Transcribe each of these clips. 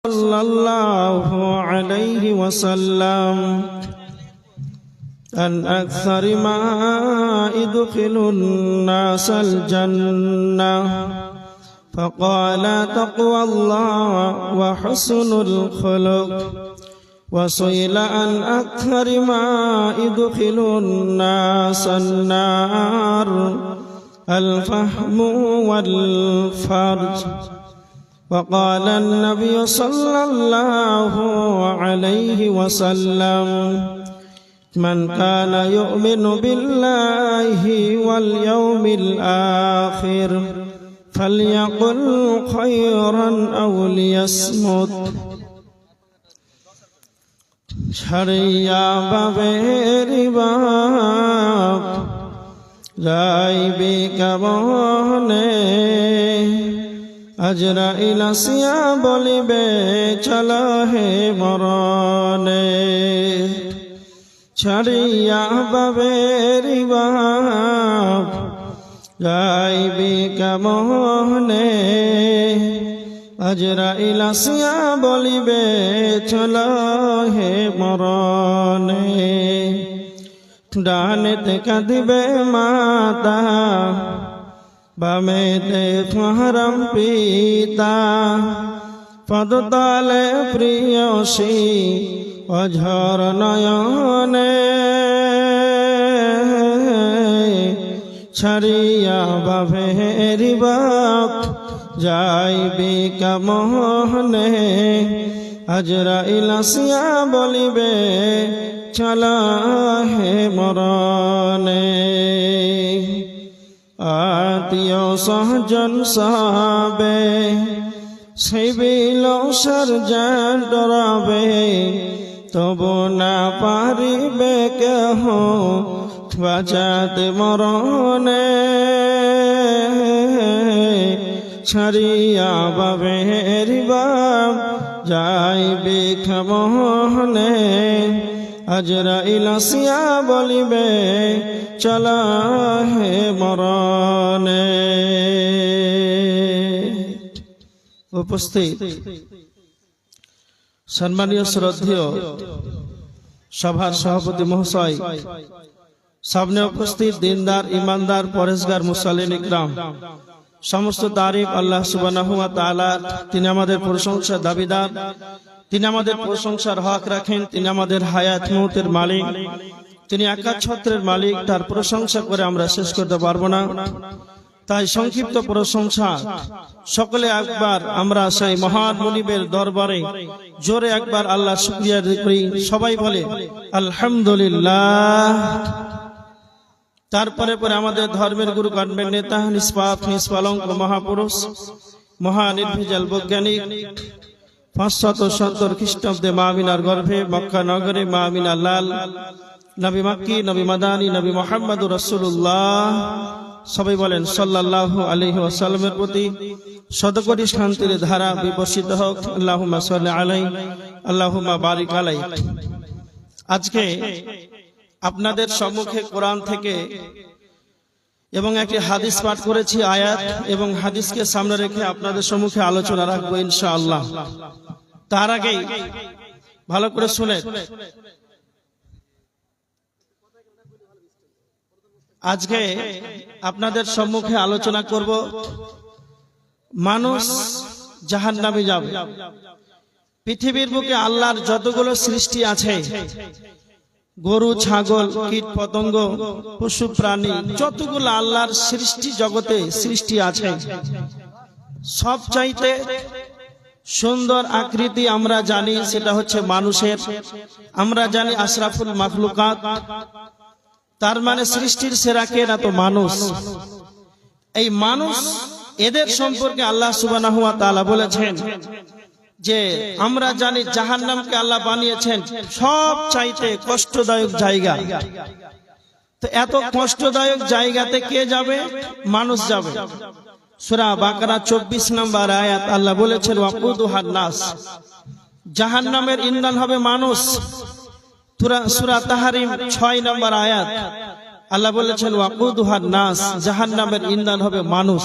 صلى الله عليه وسلم أن أكثر ما يدخل الناس الجنة فقال تقوى الله وحسن الخلق وسئل عن أكثر ما يدخل الناس النار الفهم والفرج وقال النبي صلى الله عليه وسلم من كان يؤمن بالله واليوم الآخر فليقل خيرا أو ليصمت شريعة بابের বাপ যাইবে কেমনে আজরাইল আসিয়া বলিবে চলো হে মরণে ছাড়িয়া বাবের বাপ যাইবে কেমনে আজরাইল আসিয়া বলিবে চলো হে মরণে ডানেতে কাঁদিবে মাতা বামেতে মহরম পিতা পদতলে প্রিয়সী অঝর নয়নে ছাড়িয়া বাবের বাপ যাইবে কেমনে আজরাইল আসিয়া বলিবে চলো হে মরণে আত্মীয় সহজন সাবে সিবিল সরজন ডরাবে তবু না পারিবে কেহ বাঁচাতে মরণে ছাড়িয়া বাবের বাপ যাইবে কেমনে আজরাইল আসিয়া বলিবে চলো হে মরণে। উপস্থিত সম্মানীয় শ্রদ্ধেয় সভার সভাপতি মহাশয়, সামনে উপস্থিত দিনদার ইমানদার পরেশগার মুসাল্লিন ইকরাম, সমস্ত তারিফ আল্লাহ সুবহানাহু ওয়া তাআলার। তিনি আমাদের প্রশংসা দাবিদার, তিনি আমাদের প্রশংসার হক রাখেন। তিনি আমাদের হায়াত মউতের মালিক, তিনি একার ছত্রের মালিক। তার প্রশংসা করে আমরা শেষ করতে পারবো না, তাই সংক্ষিপ্ত প্রশংসা সকলে একবার আমরা সেই মহান মুনিবের দরবারে জোরে একবার আল্লাহ শুকরিয়া করি। সবাই বলে আলহামদুলিল্লাহ। তারপরে পরে আমাদের ধর্মের গুরু কাটবেন নেতা নিষ্পাপ নিষ্পালঙ্ক মহাপুরুষ মহানির্ভেজাল বৈজ্ঞানিক 570 খ্রিস্টাব্দে মা আমিনার গর্ভে মক্কা নগরে মা আমিনা লাল নবী মাক্কি নবী মাদানী নবী মুহাম্মদুর রাসূলুল্লাহ, সবাই বলেন সাল্লাল্লাহু আলাইহি ওয়াসাল্লামের প্রতি শতকোটি শান্তির ধারা বিবর্ষিত হোক। আল্লাহুম্মা সাল্লি আলাইহি আল্লাহুম্মা বারিক আলাইহি। আজকে আপনাদের সম্মুখে কোরআন থেকে এবং একটি হাদিস পাঠ করেছি, আয়াত এবং হাদিসকে সামনে রেখে আপনাদের সম্মুখে আলোচনা রাখবো ইনশাআল্লাহ। তার আগেই ভালো করে শুনেন, আজকে আপনাদের সম্মুখে আলোচনা করব মানুষ জাহান্নামে যাবে। পৃথিবীর বুকে আল্লাহর যতগুলো সৃষ্টি আছে, গরু ছাগল কীট পতঙ্গ পশু প্রাণী, যতগুলো আল্লাহর সৃষ্টি জগতে সৃষ্টি আছে, সবচাইতে সুন্দর আকৃতি আমরা জানি সেটা হচ্ছে মানুষের। আমরা জানি আশরাফুল মাখলুকাত, তার মানে সৃষ্টির সেরা কে না তো মানুষ। এই মানুষ, এদের সম্পর্কে আল্লাহ সুবহানাহু ওয়া তাআলা বলেছেন যে আমরা জানি জাহান্নামকে আল্লাহ বানিয়েছেন সব চাইতে কষ্টদায়ক জায়গা। তো এত কষ্টদায়ক জায়গাতে কে যাবে? মানুষ যাবে। সূরা বাকারা 24 নম্বর আয়াত আল্লাহ বলেছেন ওয়াকুদুহান নাস, জাহান্নামের ইন্ধন হবে মানুষ। সূরা তাহরিম 6 নম্বর আয়াত আল্লাহ বলেছেন ওয়াকুদুহান নাস, জাহান্নামের ইন্ধন হবে মানুষ।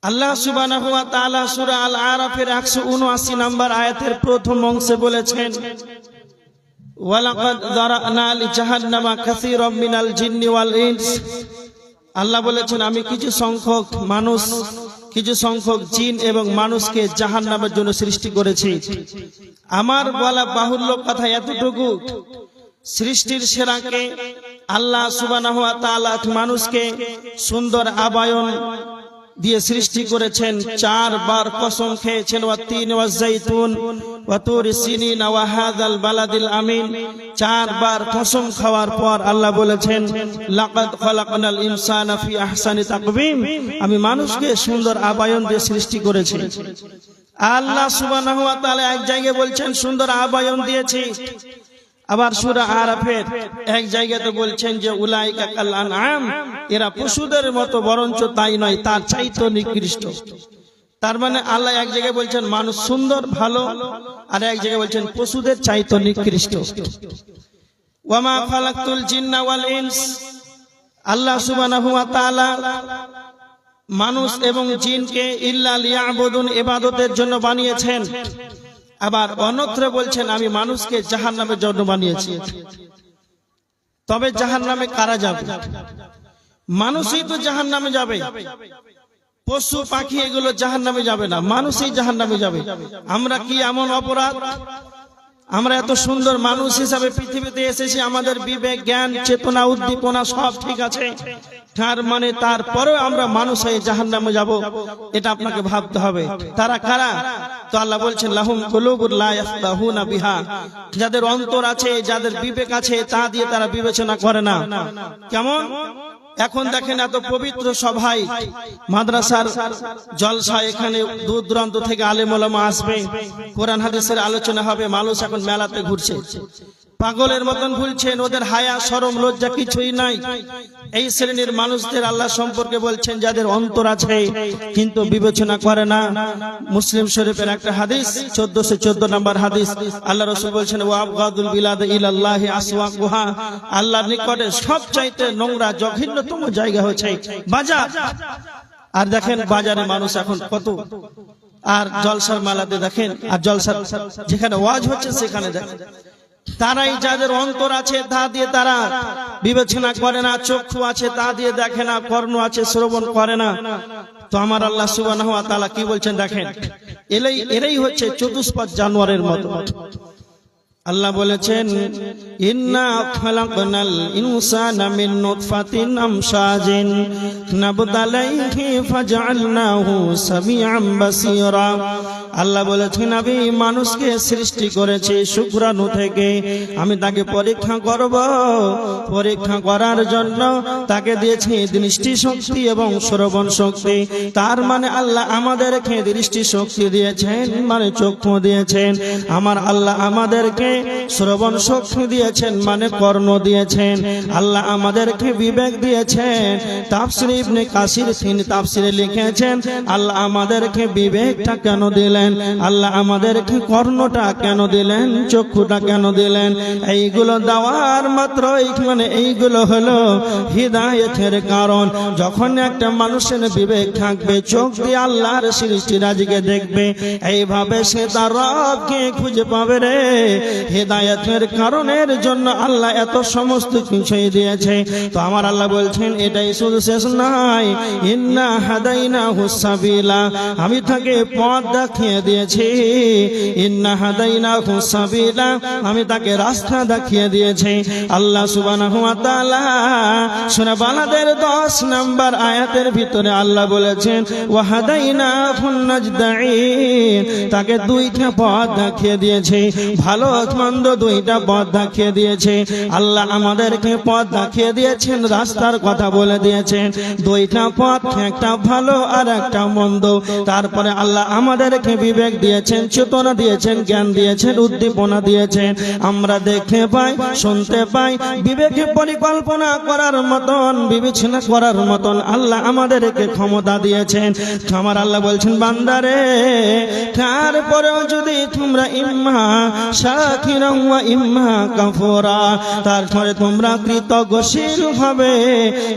আল্লাহ সুবহানাহু ওয়া তাআলা সূরা আল আরাফের 179 নম্বর আয়াতের প্রথম অংশে বলেছেন, ওয়ালাকাদ যারানা লিজাহান্নামা কাসীরাম মিনাল জিন্নি ওয়াল ইনস। আল্লাহ বলেছেন আমি কিছু সংখ্যক মানুষ, কিছু সংখ্যক জিন এবং মানুষকে জাহান্নামের জন্য সৃষ্টি করেছি। আমার বলা বাহুল্য কথা এতটুকু, সৃষ্টির সেরাকে আল্লাহ সুবহানাহু ওয়া তাআলা মানুষকে সুন্দর আবায়ন দিয়ে সৃষ্টি করেছেন। 4 বার কসম খেয়েছেন, ওয়া তিন ওয়া জাইতুন ওয়া তুর সিনিন ওয়া হাযাল বালাদিল আমিন। 4 বার কসম খাওয়ার পর আল্লাহ বলেছেন, লাকাদ খালাকনাল ইনসানা ফি আহসানি তাকওয়িম, আমি মানুষকে সুন্দর আবায়ন দিয়ে সৃষ্টি করেছি। আল্লাহ সুবহানাহু ওয়া তাআলা এক জায়গায় বলছেন সুন্দর আবায়ন দিয়েছি, আবার সূরা আরাফের এক জায়গাতে বলছেন যে উলাইকা কাল আনআম, এরা পশুদের মতো, বরঞ্চ তাই নয় তার চাইতে নিকৃষ্ট। তার মানে আল্লাহ এক জায়গায় বলছেন মানুষ সুন্দর ভালো, আর এক জায়গায় বলছেন পশুদের চাইতে নিকৃষ্ট। ওয়ামা খালাকতুল জিন্না ওয়াল ইনস, আল্লাহ সুবহানাহু ওয়া তাআলা মানুষ এবং জিনকে ইল্লা লিয়াবুদুন, ইবাদতের জন্য বানিয়েছেন। আবার অন্যত্র বলছেন আমি মানুষকে জাহান্নামের জন্য বানিয়েছি। তবে জাহান্নামে কারা যাবে? মানুষই তো জাহান্নামে যাবে, পশু পাখি এগুলো জাহান্নামে যাবে না, মানুষই জাহান্নামে যাবে। আমরা কি এমন অপরাধ? আমরা এত সুন্দর মানুষ হিসাবে পৃথিবীতে এসেছি, আমাদের বিবেক জ্ঞান চেতনা উদ্দীপনা সব ঠিক আছে, তার মানে তারপরেও আমরা মানুষ হয়ে জাহান্নামে যাব, এটা আপনাকে ভাবতে হবে। তারা কারা? তো আল্লাহ বলছেন লাহুম কুলুবুন লা ইয়াফকাহুনা বিহা, যাদের অন্তর আছে, যাদের বিবেক আছে, তা দিয়ে তারা বিবেচনা করে না। কেমন? এখন দেখেন এত পবিত্র সভায় মাদ্রাসার জলসা, এখানে দূর দূরান্ত থেকে আলেম ওলামা আসবে, কোরআন হাদিসের আলোচনা হবে, মানুষ এখন মেলাতে ঘুরছে, পাগলের মতন ঘুরছেন, ওদের হায়া শরম লজ্জা কিছুই নাই। এই শ্রেণীর মানুষদের আল্লাহ সম্পর্কে বলছেন যাদের অন্তর আছে কিন্তু বিবেচনা করে না। মুসলিম শরীফের একটা হাদিস 1414 নম্বর হাদিস, আল্লাহ রাসূল বলছেন ওয়া আবগাদুল বিলাদ ইলাল্লাহি আসওয়াকুহা, আল্লাহর নিকটে সবচাইতে নোংরা জঘন্যতম জায়গা হচ্ছে বাজার। আর দেখেন বাজারে মানুষ এখন কত, আর জলসার মেলাতে দেখেন, আর জলসার যেখানে ওয়াজ হচ্ছে সেখানে দেখেন, তারাই যাদের অন্তর আছে তা দিয়ে তারা বিবেচনা করে না, চক্ষু আছে তা দিয়ে দেখে না, কর্ণ আছে শ্রবণ করে না। তো আমার আল্লাহ সুবহানাহু ওয়া তাআলা কি বলছেন দেখেন, এরাই হচ্ছে চতুষ্পদ জানোয়ারের মতো। আল্লাহ বলেছেন ইন্না খালাকনাল ইনসানা মিন নুতফাতিন আমশাজিন নাবতালাইহি ফাজআলনাহু সামিআম বাসীরা। আল্লাহ বলেছেন আমি মানুষকে সৃষ্টি করেছি শুক্রাণু থেকে, আমি তাকে পরীক্ষা করব, পরীক্ষা করার জন্য তাকে দিয়েছি দৃষ্টি শক্তি এবং শ্রবণ শক্তি। তার মানে আল্লাহ আমাদেরকে দৃষ্টি শক্তি দিয়েছেন, মানে চক্ষু দিয়েছেন। আমার আল্লাহ আমাদেরকে শ্রবণ শক্তি দিয়েছেন, মানে কর্ণ দিয়েছেন। আল্লাহ আমাদেরকে বিবেক দিয়েছেন। তাফসীর ইবনে কাসির তিনি তাফসীরে লিখেছেন আল্লাহ আমাদেরকে বিবেকটা কেন দিলেন, আল্লাহ আমাদেরকে কর্ণটা কেন দিলেন, চক্ষুটা কেন দিলেন, এইগুলো দেওয়ার মাত্র মানে এইগুলো হলো হিদায়াতের কারণ। যখন একটা মানুষের বিবেক থাকবে, চোখ দিয়ে আল্লাহর সৃষ্টিরাজিকে দেখবে, এইভাবে সে তার রবকে খুঁজে পাবে রে। হিদায়াতের কারণের জন্য আল্লাহ এত সমস্ত কিছুই দিয়েছে। তো আমার আল্লাহ বলছেন এটাই শুধু শেষ নয়, ইন্না হাদাইনাহুস সাবিলা, আমি তাকে পথ দেখিয়ে দিয়েছি। ইন্না হাদাইনাহুস সাবিলা, আমি তাকে রাস্তা দেখিয়ে দিয়েছি। আল্লাহ সুবহানাহু ওয়া তাআলা সূরা বালাদের 10 নম্বর আয়াতের ভিতরে আল্লাহ বলেছেন ওয়া হাদাইনাহুন নাজদাইন, তাকে দুইটা পথ দেখিয়ে দিয়েছে, ভালো মন্দ দুইটা পথ দেখিয়ে দিয়েছে। আল্লাহ আমাদেরকে পথ দেখিয়ে দিয়েছেন, রাস্তার কথা বলে দিয়েছেন, দুইটা পথ, একটা ভালো আর একটা মন্দ। তারপরে আল্লাহ আমাদেরকে বিবেক দিয়েছেন, চেতনা দিয়েছেন, জ্ঞান দিয়েছেন, উদ্দীপনা দিয়েছেন। আমরা দেখতে পাই, শুনতে পাই, বিবেকে পরিকল্পনা করার মতন, বিবেচনা করার মতন আল্লাহ আমাদেরকে ক্ষমতা দিয়েছেন। আমার আল্লাহ বলছেন, বান্দারে তারপরেও যদি তোমরা ইম্মা শাকিরা ওয়া ইম্মা কাফুরা, তারপরে তোমরা কৃতজ্ঞশীল হবে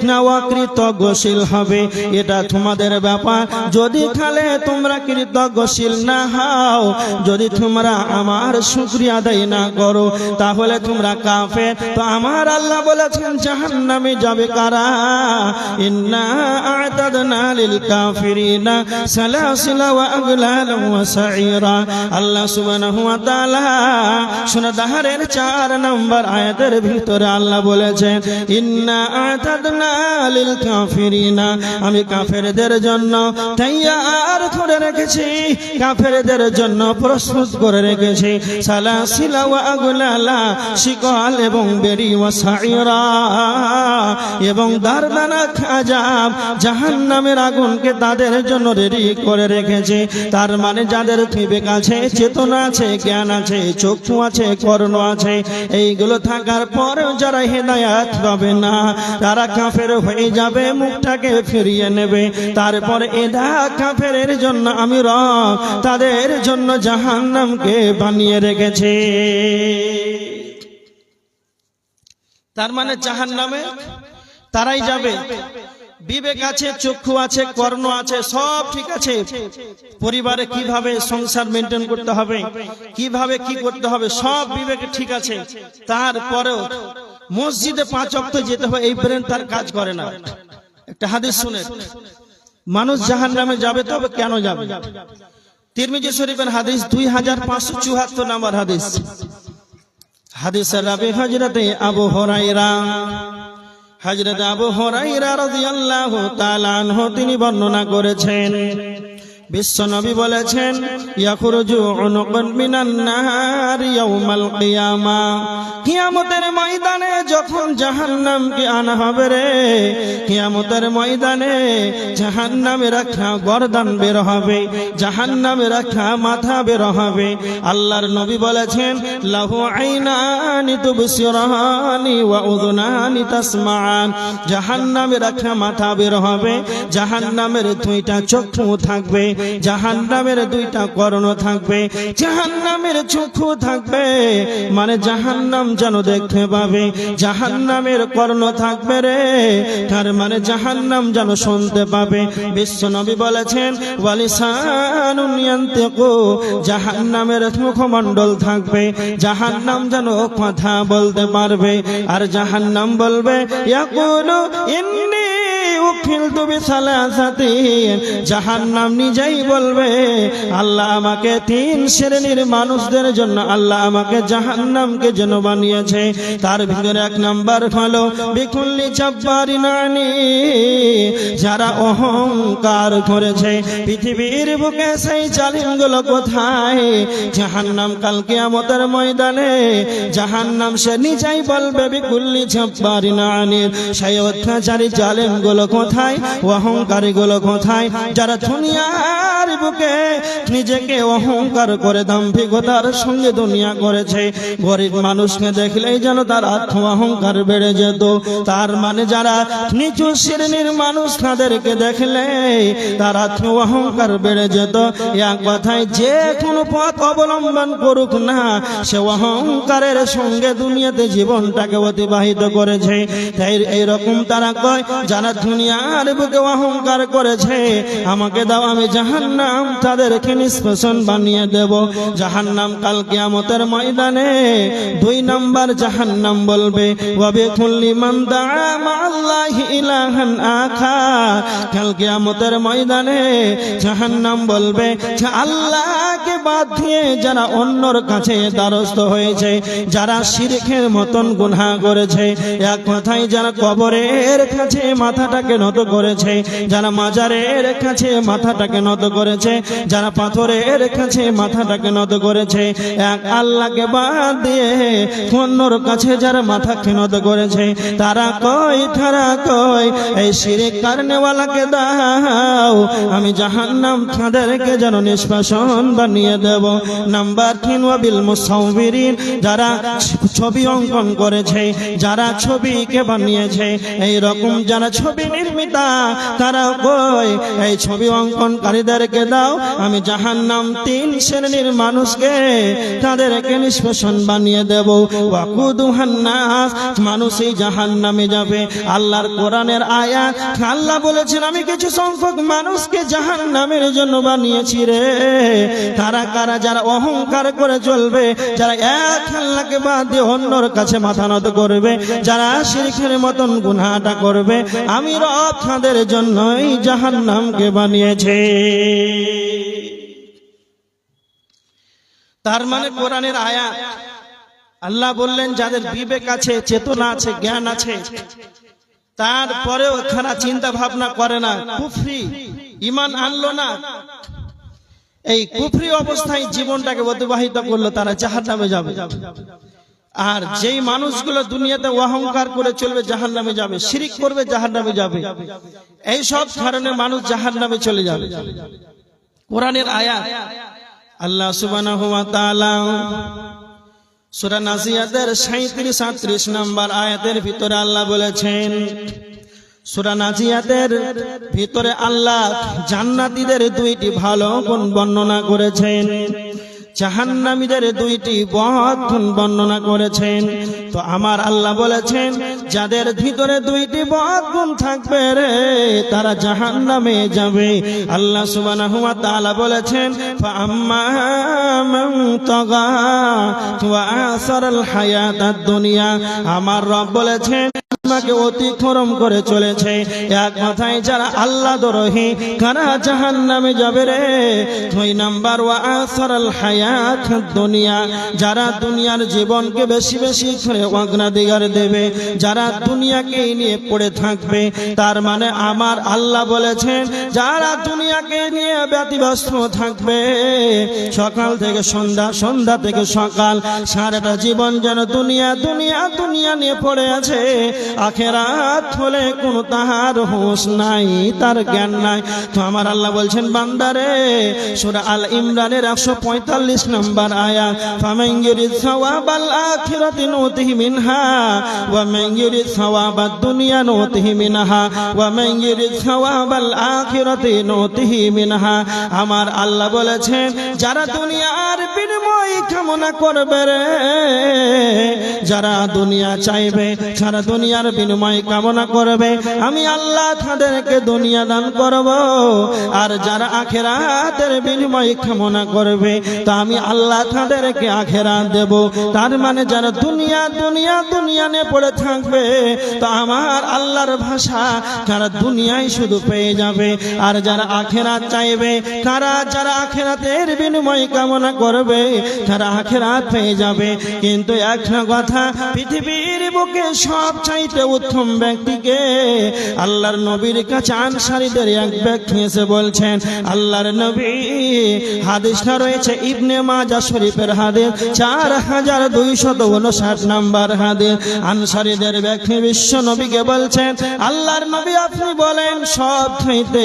না অকৃতজ্ঞশীল হবে, এটা তোমাদের ব্যাপার। যদি খালে তোমরা কৃতজ্ঞশীল না হও, যদি তোমরা আমার শুকরিয়া আদায় না করো, তাহলে তোমরা কাফের। তো আমার আল্লাহ বলেছেন জাহান্নামে যাবে কারা? ইন্না আ'তাদনা লিল কাফিরিনা সালাসিলা ওয়া আগলালা ওয়া সাইরা। আল্লাহ সুবহানাহু ওয়া তাআলা সূরা দাহরের 4 নম্বর আয়াতের ভিতরে আল্লাহ বলেছেন, ইন্না আ'তাদনা লিল কাফিরিনা, আমি কাফেরদের জন্য তৈয়ার করে রেখেছি, কাফেরদের জন্য প্রস্তুত করে রেখেছি সালাসিলা ওয়া আগলালা, শিকল এবং বেড়ি, ওয়া সাইরা, এবং দারদানাক আযাব, জাহান্নামের আগুনকে তাদের জন্য রেডি করে রেখেছে। তার মানে যাদের বিবেক আছে, চেতনা আছে, জ্ঞান আছে, চক্ষু আছে, কর্ণ আছে, এইগুলো থাকার পরেও যারা হেদায়েত পাবে না, তারা কাফের হয়ে যাবে, মুখটাকে ফিরিয়ে নেবে। তারপরে এদা কাফেরের জন্য আমি রব তাদের জন্য জাহান্নামকে বানিয়ে রেখেছে। তার মানে জাহান্নামে তারাই যাবে। বিবেক আছে, চক্ষু আছে, কর্ণ আছে, সব ঠিক আছে। পরিবারে কিভাবে সংসার মেনটেন করতে হবে, কিভাবে কি করতে হবে, সব বিবেকে ঠিক আছে। তারপরেও মসজিদে 5 ওয়াক্ত যেতে হবে, এই ব্রেন তার কাজ করে না। একটা হাদিস শুনে, মানুষ জাহান্নামে যাবে, তবে কেন যাবে? তিরমিজি শরীফের হাদিস 2574 নম্বর হাদিস। হাদিসের রাবি হযরতে আবু হুরায়রা, হযরত আবু হুরায়রা রাদিয়াল্লাহু তাআলা আনহু তিনি বর্ণনা করেছেন, বিশ্বনবী বলেছেন, ইয়াখরুজু উনুকুন মিনান নার ইয়াউমাল কিয়ামা, কিয়ামতের ময়দানে যখন জাহান্নামকে আনা হবে রে, কিয়ামতের ময়দানে জাহান্নামের একটা গর্দান বের হবে, জাহান্নামের একটা মাথা বের হবে। আল্লাহর নবী বলেছেন, লাহু আইনানি তুবসিরানি ওয়া উযুনানি তাসমাআন, জাহান্নামের একটা মাথা বের হবে, জাহান্নামের 2টা চক্ষু থাকবে, জাহান্নামের 2টা কর্ণ থাকবে, জাহান্নামের চক্ষু থাকবে, মানে জাহান্নাম যেন দেখতে পাবে, জাহান্নামের কর্ণ থাকবে রে, তার মানে জাহান্নাম যেন শুনতে পাবে। বিশ্বনবী বলেছেন, ওয়ালিসানুন ইয়ানতিকু, জাহান্নামের মুখমণ্ডল থাকবে, জাহান্নাম যেন কথা বলতে পারবে। আর জাহান্নাম বলবে, ইয়াকুলু ইন্নী উকিলতু বিসালাসাতিন, জাহান্নাম নিজেই বলবে, আল্লাহ আমাকে 3 শ্রেণীর মানুষদের জন্য আল্লাহ আমাকে জাহান্নামকে যেন বানিয়েছে। তার ভিতরে 1 নাম্বার হলো বিকুল্লি জাব্বারিন আনীদ, যারা অহংকার করেছে। পৃথিবীর বুকে সেই জালিমগুলো কোথায়? জাহান্নাম কাল কিয়ামতের ময়দানে জাহান্নাম সে নিজেই বলবে, বিকুল্লি জাব্বারিন আনীদ, সেই অত্যাচারী জালিমগুলো কোথায়? অহংকারী গুলো কোথায়? যারা দুনিয়ার বুকে নিজেকে অহংকার করে দাম্ভিকতার সঙ্গে দুনিয়া করেছে। গরিব মানুষকে দেখলেই যেন তার আত্ম অহংকার বেড়ে যেত। তার মানে যারা নিচু শ্রেণীর মানুষ, তাদেরকে দেখলে তার আত্ম অহংকার বেড়ে যেত। এক কথায় যে কোনো পথ অবলম্বন করুক না, সে অহংকারের সঙ্গে দুনিয়াতে জীবনটাকে অতিবাহিত করেছে। তাই এইরকম তারা কয়, যারা দুনিয়ার বুকে অহংকার করেছে, আমাকে দাও, আমি জাহান্নাম তাদেরকে নিষ্পেষণ বানিয়ে দেব। জাহান্নাম কাল কিয়ামতের ময়দানে 2 নাম্বার জাহান্নাম বলবে, ওয়া বিকুল্লি মান দাআ মা'আল্লাহি ইলাহান আখার, কাল কিয়ামতের ময়দানে জাহান্নাম বলবে, আল্লাহকে বাদ দিয়ে যারা অন্যর কাছে দ্বারস্থ হয়েছে, যারা শিরকের মতন গুনাহ করেছে, এক কথায় যারা কবরের কাছে মাথাটাকে নত করেছে, যারা মাজারের কাছে মাথাটাকে নত করেছে, যারা পাথরের কাছে মাথাটাকে নত করেছে, এক আল্লাহকে বাদ দিয়ে অন্যর কাছে যারা মাথাকে নত করেছে, তারা কই এই শিরক কারনেওয়ালাকে দাও, আমি জাহান্নাম তাদেরকে যেন নিষ্কাশন বানিয়ে দেব। নাম্বার 3 ওয়াবিল মুসাউবিরিন, যারা ছবি অঙ্কন করেছে, যারা ছবিকে বানিয়েছে, এই রকম যারা ছবি নির্মিতা, তারা কই এই ছবি অঙ্কনকারীদেরকে দাও, আমি জাহান্নাম 3 শ্রেণীর মানুষকে তাদেরকে নিষ্কাশন বানিয়ে দেব। ওয়াকুদুহান নাস, মানুষই জাহান্নামে যাবে। আল্লাহর কোরআনের আয়াত, আল্লাহ বলেছেন আমি কিছু সংখ্যক মানুষকে জাহান্নামের জন্য বানিয়েছি রে। তারা কারা? যারা অহংকার করে চলবে, যারা এক আল্লাহকে বাদ দিয়ে অন্যর কাছে মাথা নত করবে, যারা শিরকের মতন গুনাহটা করবে, আমি রব তাদের জন্যই জাহান্নামকে বানিয়েছে। তার মানে কোরআনের আয়াত, আল্লাহ বললেন যাদের বিবেক আছে, চেতনা আছে, জ্ঞান আছে, তারপরেও খারাপ চিন্তা ভাবনা করে না, কুফরি ঈমান আনলো না, এই কুফরি অবস্থায় জীবনটাকে অতিবাহিত করলো, তারা জাহান্নামে যাবে। আর যেই মানুষগুলো দুনিয়াতে অহংকার করে চলবে জাহান্নামে যাবে, শিরক করবে জাহান্নামে যাবে, এই সব কারণে মানুষ জাহান্নামে চলে যাবে। কোরআনের আয়াত আল্লাহ সুবহানাহু ওয়া তাআলা সূরা নাজিয়াতের 37-38 নম্বর আয়াতের ভিতরে আল্লাহ বলেছেন, সূরা নাজিয়াতের ভিতরে আল্লাহ জান্নাতীদের 2টি ভালো গুণ বর্ণনা করেছেন, জাহান্নামীদের 2টি বদ গুণ বর্ণনা করেছেন। তো আমার আল্লাহ বলেছেন যাদের ভিতরে 2টি বদ গুণ থাকবে রে, তারা জাহান্নামে যাবে। আল্লাহ সুবহানাহু ওয়া তাআলা বলেছেন ফাআম্মা মান তাগা ওয়া আসারাল হায়াতাদ দুনিয়া, আমার রব বলেছেন আমাকে অতিক্রম করে চলেছে, এক কথায় যারা আল্লাহ দ্রোহী, কারা জাহান্নামে যাবে রে। 2 নাম্বার ওয়া আসারাল হায়াতাদ দুনিয়া, যারা দুনিয়ার জীবনকে বেশি বেশি করে অগ্রাধিকার দেবে, যারা দুনিয়াকে নিয়ে পড়ে থাকবে। তার মানে আমার আল্লাহ বলেছেন যারা দুনিয়াকে নিয়ে ব্যতিব্যস্ত থাকবে, সকাল থেকে সন্ধ্যা, সন্ধ্যা থেকে সকাল, সারাটা জীবন যেন দুনিয়া দুনিয়া দুনিয়া নিয়ে পড়ে আছে, আখিরাত হলে কোন তাহার হুঁশ নাই, তার জ্ঞান নাই। তো আমার আল্লাহ বলছেন বান্দারে, সূরা আল ইমরানের 145 নম্বর আয়াত, ফামান ইউরিদ সাওয়াবাল আখিরাতি নুতিহি মিনহা ওয়া মান ইউরিদ সাওয়াবাদ দুনিয়া নুতিহি মিনহা ওয়া মান ইউরিদ সাওয়াবাল আখিরাতি নুতিহি মিনহা। আমার আল্লাহ বলেছেন যারা দুনিয়ার বিনিময় কামনা করবে রে, যারা দুনিয়া চাইবে, যারা দুনিয়ার বিনিময় কামনা করবে, আমি আল্লাহ তাদেরকে দুনিয়া দান করব। আর যারা আখিরাতের বিনিময় কামনা করবে, তা আমি আল্লাহ তাদেরকে আখিরাত দেব। তার মানে যারা দুনিয়া দুনিয়া দুনিয়া নিয়ে পড়ে থাকবে, তো আমার আল্লাহর ভাষা তারা দুনিয়ায় শুধু পেয়ে যাবে। আর যারা আখিরাত চাইবে, তারা যারা আখিরাতের বিনিময় কামনা করবে, তারা আখিরাত পেয়ে যাবে। কিন্তু একটা কথা, পৃথিবীর বুকে সব চাইতে উত্তম ব্যক্তিকে আল্লাহর নবীর কাছে আনসারীদের এক ব্যক্তি এসে বলছেন, আল্লাহর নবী, হাদিসটা রয়েছে ইবনে মাজাহ শরীফের হাদিস 4259 নম্বর হাদিস। আনসারীদের ব্যক্তি বিশ্ব নবীকে বলছেন, আল্লাহর নবী আপনি বলেন সব চাইতে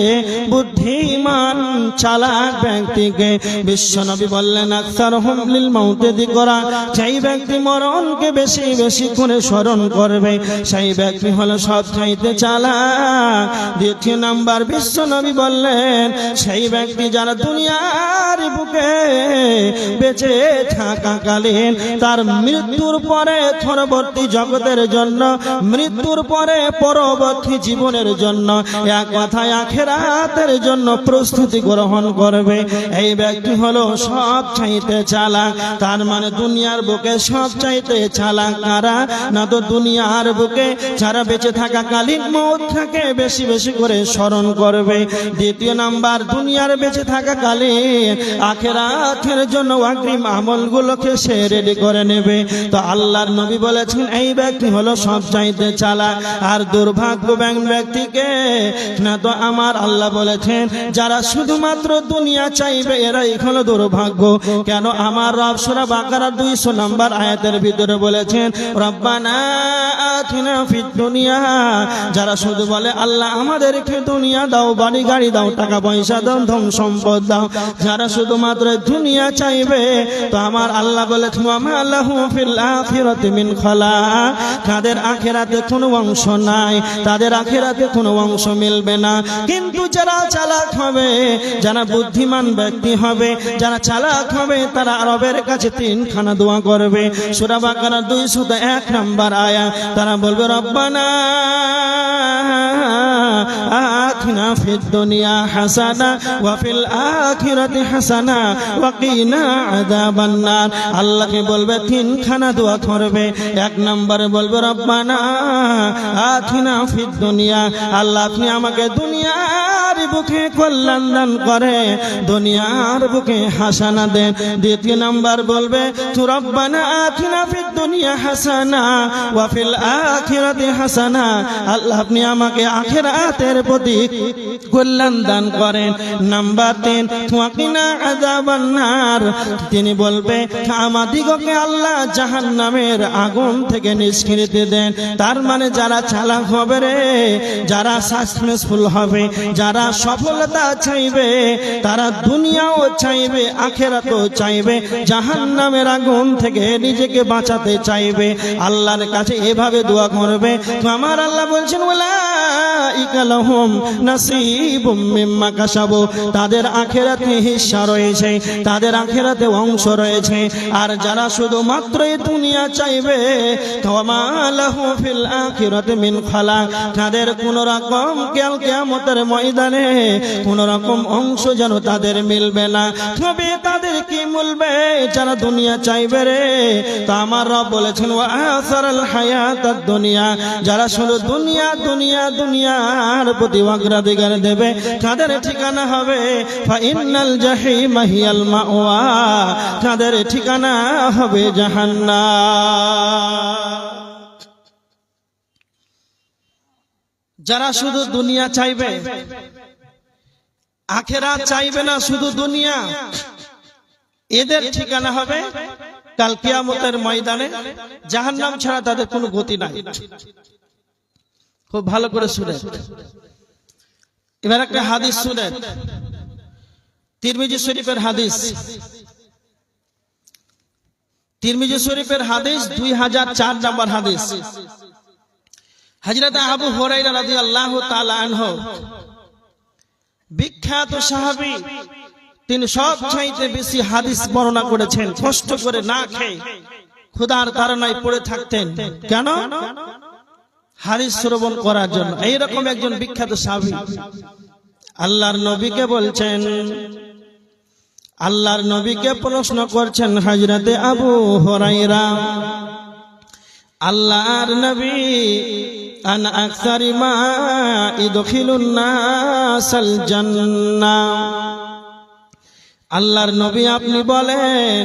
বুদ্ধিমান চালাক ব্যক্তিকে। বিশ্ব নবী বললেন আকসারহুম লিল মাউতি যিকরা, যেই ব্যক্তি মরণকে বেশি বেশি করে স্মরণ করবে, সেই ব্যক্তি হলো সব চাইতে চালাক। 2 নাম্বার বিশ্ব নবী বললেন সেই ব্যক্তি যারা দুনিয়ার বুকে বেঁচে থাকাকালীন তার মৃত্যুর পরে পরবর্তী জগতের জন্য, মৃত্যুর পরে পরবর্তী জীবনের জন্য, এক কথায় আখিরাতের জন্য প্রস্তুতি গ্রহণ করবে, এই ব্যক্তি হলো সব চাইতে চালাক। চালাক। তার মানে দুনিয়ার বুকে সব চাইতে চালাক কারা? না তো দুনিয়ার বুকে যারা বেঁচে থাকাকালীন মওতটাকে বেশি বেশি করে স্মরণ করবে। দ্বিতীয় নাম্বার, দুনিয়ার বেঁচে থাকাকালীন আখিরাতের জন্য অগ্রিম আমলগুলোকে সে রেডি করে নেবে। তো আল্লাহর নবী বলেছেন এই ব্যক্তি হলো সব চাইতে চালাক। আর দুর্ভাগ্যবান ব্যক্তিকে না তো আমার আল্লাহ বলেছেন যারা শুধুমাত্র দুনিয়া চাইবে এরাই হলো দুর্ভাগ্য। কেন? আমার রব সূরা বাকারার 200 নম্বর আয়াতের ভিতরে বলেছেন রব্বানা আতিনা ফিদ দুনিয়া, যারা শুধু বলে আল্লাহ আমাদেরকে দুনিয়া দাও, বাড়ি গাড়ি দাও, টাকা পয়সা দাও, ধন সম্পদ দাও, যারা শুধুমাত্র দুনিয়া চাইবে তো আমার আল্লাহ বলেছেন ওয়া মা লাহু ফিল আখিরাতি মিন খালাক, তাদের আখিরাতে কোনো অংশ নাই, তাদের আখিরাতে কোনো অংশ মিলবে না। কিন্তু যারা চালাক হবে, যারা বুদ্ধিমান ব্যক্তি হবে, যারা চালাক হবে তারা রবের কাছে 3খানা দোয়া করবে। সূরা বাকারার 201 নম্বর আয়াত, তারা বলবে রব্বানা আতিনা ফিদ দুনিয়া হাসানা ওয়া ফিল আখিরাতি হাসানা ওয়া কিনা আযাবান নার। আল্লাহকে বলবে 3খানা দোয়া করবে। 1 নম্বরে বলবে রব্বানা আতিনা ফিদ দুনিয়া, আল্লাহ আপনি আমাকে দুনিয়ার বুকে কল্যাণ দান করে, দুনিয়ার বুকে হাসানা দেন। 2 নম্বর বলবে তু রব্বানা আতিনা ফিদ দুনিয়া হাসানা ওয়া ফিল আখিরাতি হাসানা, আল্লাহ আপনি আমাকে আখিরাতের প্রতি কল্যাণ দান করেন। নাম্বার 3 ওয়া কিনা আযাবান নার, তিনি বলবে আমাদিগকে আল্লাহ জাহান্নামের আগুন থেকে নিষ্কৃতি দেন। তার মানে যারা চালাক হবে রে, যারা সাকসেসফুল হবে, যারা সফলতা চাইবে, তারা দুনিয়াও চাইবে, আখিরাতও চাইবে, জাহান্নামের আগুন থেকে নিজেকে বাঁচাতে চাইবে, আল্লাহর কাছে এভাবে দোয়া করবে। তো আমার আল্লাহ বলছেন উলাইকা লাহুম নাসিবুম মিম্মা কাসাবু, তাদের আখিরাতে হিস্সা রয়েছে, তাদের আখিরাতে অংশ রয়েছে। আর যারা শুধুমাত্র দুনিয়া চাইবে ওয়া মা লাহু ফিল আখিরাতি মিন খালাক, তাদের কোন রকম কিয়ামতের ময়দানে কোন রকম অংশ যেন তাদের মিলবে না। তবে তাদের কি মিলবে? যারা দুনিয়া চাইবে রে, তা আমার রব বলেছেন ওয়া আসারাল হায়াতাদ দুনিয়া, যারা শুধু দুনিয়া দুনিয়া দুনিয়ার প্রতি অগ্রাধিকার দেবে তাদের ঠিকানা হবে ফা ইন্নাল জাহিমা হিয়াল মাওয়া, তাদের ঠিকানা হবে জাহান্নাম। যারা শুধু দুনিয়া চাইবে, আখিরাত চাইবে না, শুধু দুনিয়া, এদের ঠিকানা হবে কাল কিয়ামতের ময়দানে জাহান্নাম ছাড়া তাদের কোনো গতি নাই। খুব ভালো করে শুনেন। এবার একটা হাদিস শুনেন, তিরমিজি শরীফের হাদিস, তিরমিজি শরীফের হাদিস 2004 নম্বর হাদিস। হযরত আবু হুরায়রা রাদিয়াল্লাহু তাআলা আনহু, বিখ্যাত সাহাবী, তিনি সবচাইতে বেশি হাদিস বর্ণনা করেছেন। কষ্ট করে না খেয়ে ক্ষুধার তাড়নায় পড়ে থাকতেন। কেন? হাদিস শ্রবণ করার জন্য। এইরকম একজন বিখ্যাত সাহাবী আল্লাহর নবীকে বলছেন, আল্লাহর নবীকে প্রশ্ন করছেন হযরতে আবু হুরায়রা, আল্লাহর নবী আন আকসারি মা ইদখিলুন নাসাল জান্নাহ, আল্লাহর নবী আপনি বলেন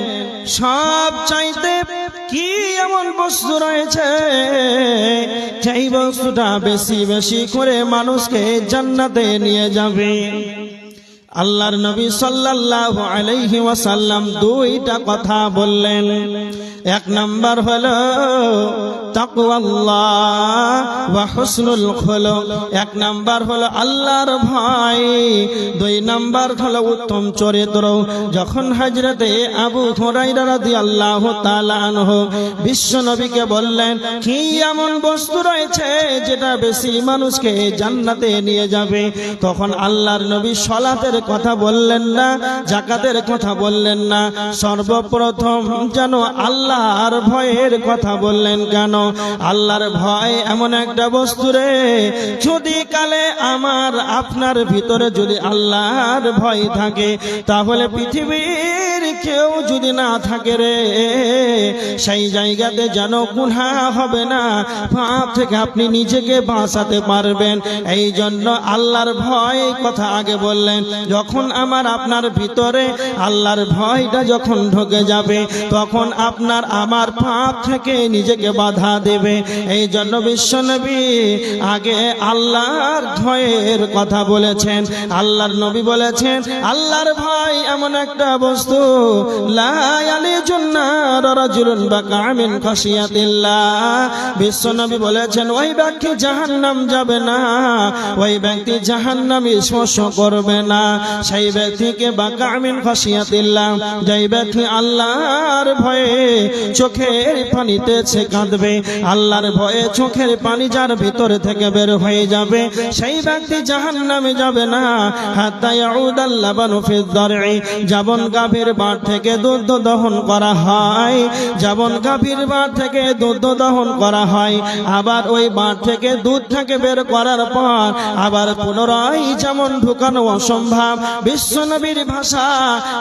সব চাইতে কি এমন বস্তু রয়েছে যেই বস্তুটা বেশি বেশি করে মানুষকে জান্নাতে নিয়ে যাবে? আল্লাহর নবী সাল্লাল্লাহু আলাইহি ওয়াসাল্লাম 2টা কথা বললেন। 1 নাম্বার হলো তাকওয়াল্লাহ ওয়া হুসনুল খুলুক, 1 নাম্বার হলো আল্লাহর ভয়, 2 নাম্বার হলো উত্তম চরিত্র। যখন হযরতে আবু হুরায়রা রাদিয়াল্লাহু তাআলা আনহু বিশ্ব নবীকে বললেন কি এমন বস্তু রয়েছে যেটা বেশি মানুষকে জান্নাতে নিয়ে যাবে, তখন আল্লাহর নবী সালাতের কথা বললেন না, যাকাতের কথা বললেন না, সর্বপ্রথম যেন আল্লাহর ভয়ের কথা বললেন। কেন? আল্লাহর ভয় এমন একটা বস্তু রে, যদি কালে আমার আপনার ভিতরে যদি আল্লাহর ভয় থাকে, তাহলে পৃথিবীর কেউ যদি না থাকে রে, সেই জায়গাতে যেন গুনাহ হবে না, পাপ থেকে আপনি নিজেকে বাঁচাতে পারবেন। এই জন্য আল্লাহর ভয় কথা আগে বললেন। যখন আমার আপনার ভিতরে আল্লাহর ভয়টা যখন ঢুকে যাবে, তখন আপনার আমার পাপ থেকে নিজেকে বাধা দেবে। এই জন্য বিশ্বনবী আগে আল্লাহর ভয়ের কথা বলেছেন। আল্লাহর নবী বলেছেন, আল্লাহর ভয় এমন একটা বস্তু, লা ইয়ালিজুন নার রাজুলুন বাকা মিন খাশিয়াতিল্লাহ। বিশ্বনবী বলেছেন, ওই ব্যক্তি জাহান্নাম যাবে না, ওই ব্যক্তি জাহান্নামে স্পর্শ করবে না। সেই ব্যক্তিকে বাকা মিন খাশিয়াতিল্লাহ, যেই ব্যক্তি আল্লাহর ভয়ে চোখের পানিতে সে কাঁদবে, আল্লাহর ভয়ে চোখের পানি যার ভিতর থেকে বের হয়ে যাবে, সেই ব্যক্তি জাহান্নামে যাবে না। হাত্তা ইয়াউদাল লাবানু ফিদ দার'i, যেমন গাভীর বাট থেকে দুধ দহন করা হয়, যেমন গাভীর বাট থেকে দুধ দহন করা হয়, আবার ওই বাট থেকে দুধটাকে বের করার পর আবার পুনরায় যেমন ঢুকানো অসম্ভব। বিশ্বনবীর ভাষা,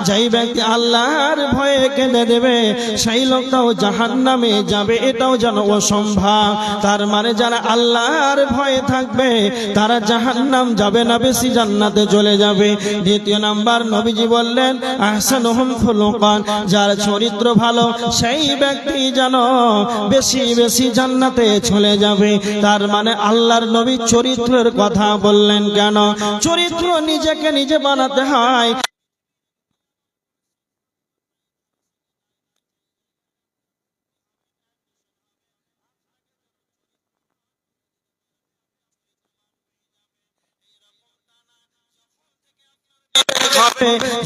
যেই ব্যক্তি আল্লাহর ভয়ে কেঁদে দেবে, সেই লোকটাও জাহান্নামে যাবে, এটাও যেন অসম্ভব। তার মানে যারা আল্লাহর ভয়ে থাকবে তারা জাহান্নাম যাবে না, বেশি জান্নাতে চলে যাবে। দ্বিতীয় নাম্বার, নবীজি বললেন, আহসানুহুম খুলুকান, যার চরিত্র ভালো সেই ব্যক্তি যেন বেশি বেশি জান্নাতে চলে যাবে। তার মানে আল্লাহর নবী চরিত্রের কথা বললেন। কেন? চরিত্র নিজেকে নিজে বানাতে হয়।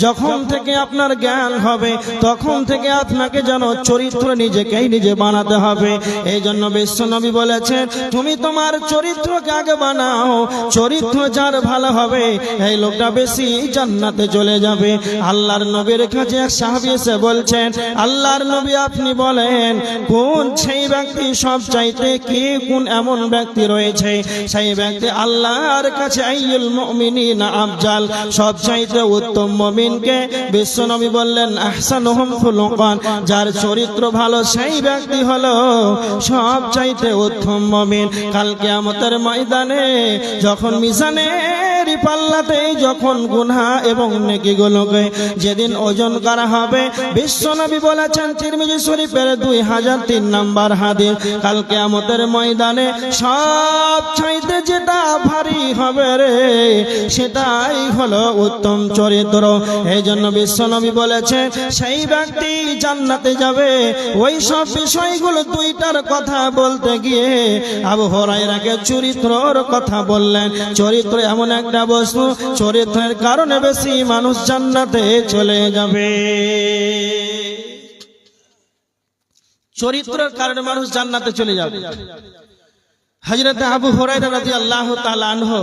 যখন থেকে আপনার জ্ঞান হবে, তখন থেকে আপনাকে যেন চরিত্র নিজেকেই নিজে বানাতে হবে। এই জন্য বিশ্বনবী বলেছেন, তুমি তোমার চরিত্রকে আগে বানাও, চরিত্র যার ভালো হবে এই লোকটা বেশি জান্নাতে চলে যাবে। আল্লাহর নবীর কাছে এক সাহাবী এসে বলছেন, আল্লাহর নবী আপনি বলেন, কোন সেই ব্যক্তি সব চাইতে কি কোন এমন ব্যক্তি রয়েছে সেই ব্যক্তি আল্লাহর কাছে আইয়ুল মুমিনিনা আফজাল, সব চাইতে উত্তম মুমিনকে বিশ্বনবী বললেন, আহসানুহুম খুলুকান, যার চরিত্র ভালো সেই ব্যক্তি হলো সব চাইতে উত্তম মুমিন। কাল কিয়ামতের ময়দানে যখন মিজানের পাল্লাতে যখন গুনাহ এবং নেকিগুলোকে যেদিন ওজন করা হবে, বিশ্বনবী বলেছেন তিরমিজি শরীফের 2003 নম্বর হাদিস, কাল কিয়ামতের ময়দানে সব চাইতে যেটা ভারী হবে রে, সেটাই হলো উত্তম চরিত্র। এই জন্য বিশ্বনবী বলেছেন, সেই ব্যক্তি জান্নাতে যাবে। ওই সব বিষয়গুলো দুইটার কথা বলতে গিয়ে আবু হুরায়রাকে চরিত্রর কথা বললেন। চরিত্র এমন একটা বস্তু, চরিত্রের কারণে বেশি মানুষ জান্নাতে চলে যাবে। চরিত্রের কারণে মানুষ জান্নাতে চলে যাবে। হযরত আবু হুরায়রা রাদিয়াল্লাহু তাআলা আনহু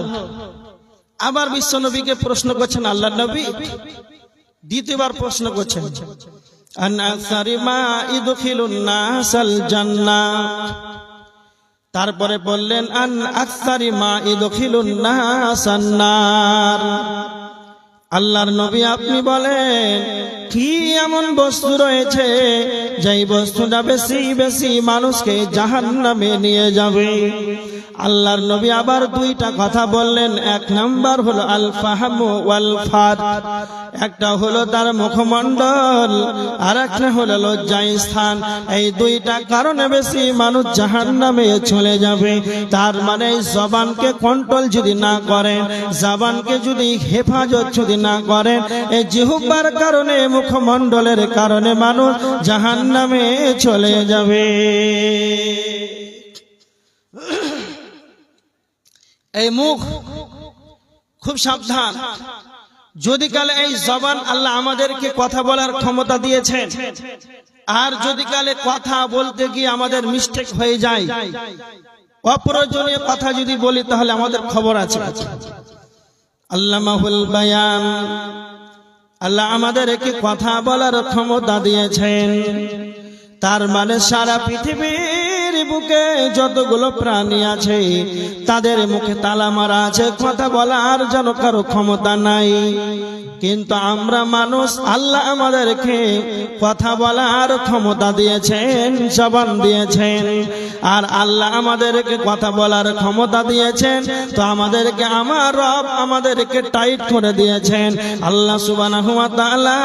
আবার বিশ্বনবীকে প্রশ্ন করছেন, আল্লাহর নবী দ্বিতীয়বার প্রশ্ন করছেন, আন আকসারি মা ইদখিলুন নাসাল জান্নাহ। তারপরে বললেন, আন আকসারি মা ইদখিলুন নাসান নার। আল্লাহর নবী আপনি বলেন, কি এমন বস্তু রয়েছে যেই বস্তুটা বেশি বেশি মানুষকে জাহান্নামে নিয়ে যাবে? আল্লাহর নবী আবার দুইটা কথা বললেন। এক নাম্বার হলো আল ফাহমু ওয়াল ফাদ, একটা হলো তার মুখমণ্ডল, আর একটা হলো লজ্জাস্থান। এই দুইটা কারণে বেশি মানুষ জাহান্নামে চলে যাবে। তার মানে জবানকে কন্ট্রোল যদি না করেন, জবানকে যদি হেফাজত যদি না করেন, এই জিহ্বার কারণে মুখমণ্ডলের কারণে মানুষ জাহান্নামে চলে যাবে। এই মুখ খুব সাবধান। যদি কালে এই জবান আল্লাহ আমাদেরকে কথা বলার ক্ষমতা দিয়েছেন, আর যদি কালে কথা বলতে গিয়ে আমাদের মিস্টেক হয়ে যায়, অপ্রয়োজনীয় কথা যদি বলি, তাহলে আমাদের খবর আছে। আল্লামাহুল বায়ান। আল্লাহ আমাদেরকে কথা বলার ক্ষমতা দিয়েছেন। তার মানে সারা পৃথিবীর বুকে যতগুলো প্রাণী আছে তাদের মুখে তালা মারা আছে, কথা বলার যেন কারো ক্ষমতা নাই। কিন্তু আমরা মানুষ, আল্লাহ আমাদেরকে কথা বলার ক্ষমতা দিয়েছেন, জবান দিয়েছেন। আর আল্লাহ আমাদেরকে কথা বলার ক্ষমতা দিয়েছেন, তো আমাদেরকে আমার রব আমাদেরকে টাইট করে দিয়েছেন। আল্লাহ সুবহানাহু ওয়া তাআলা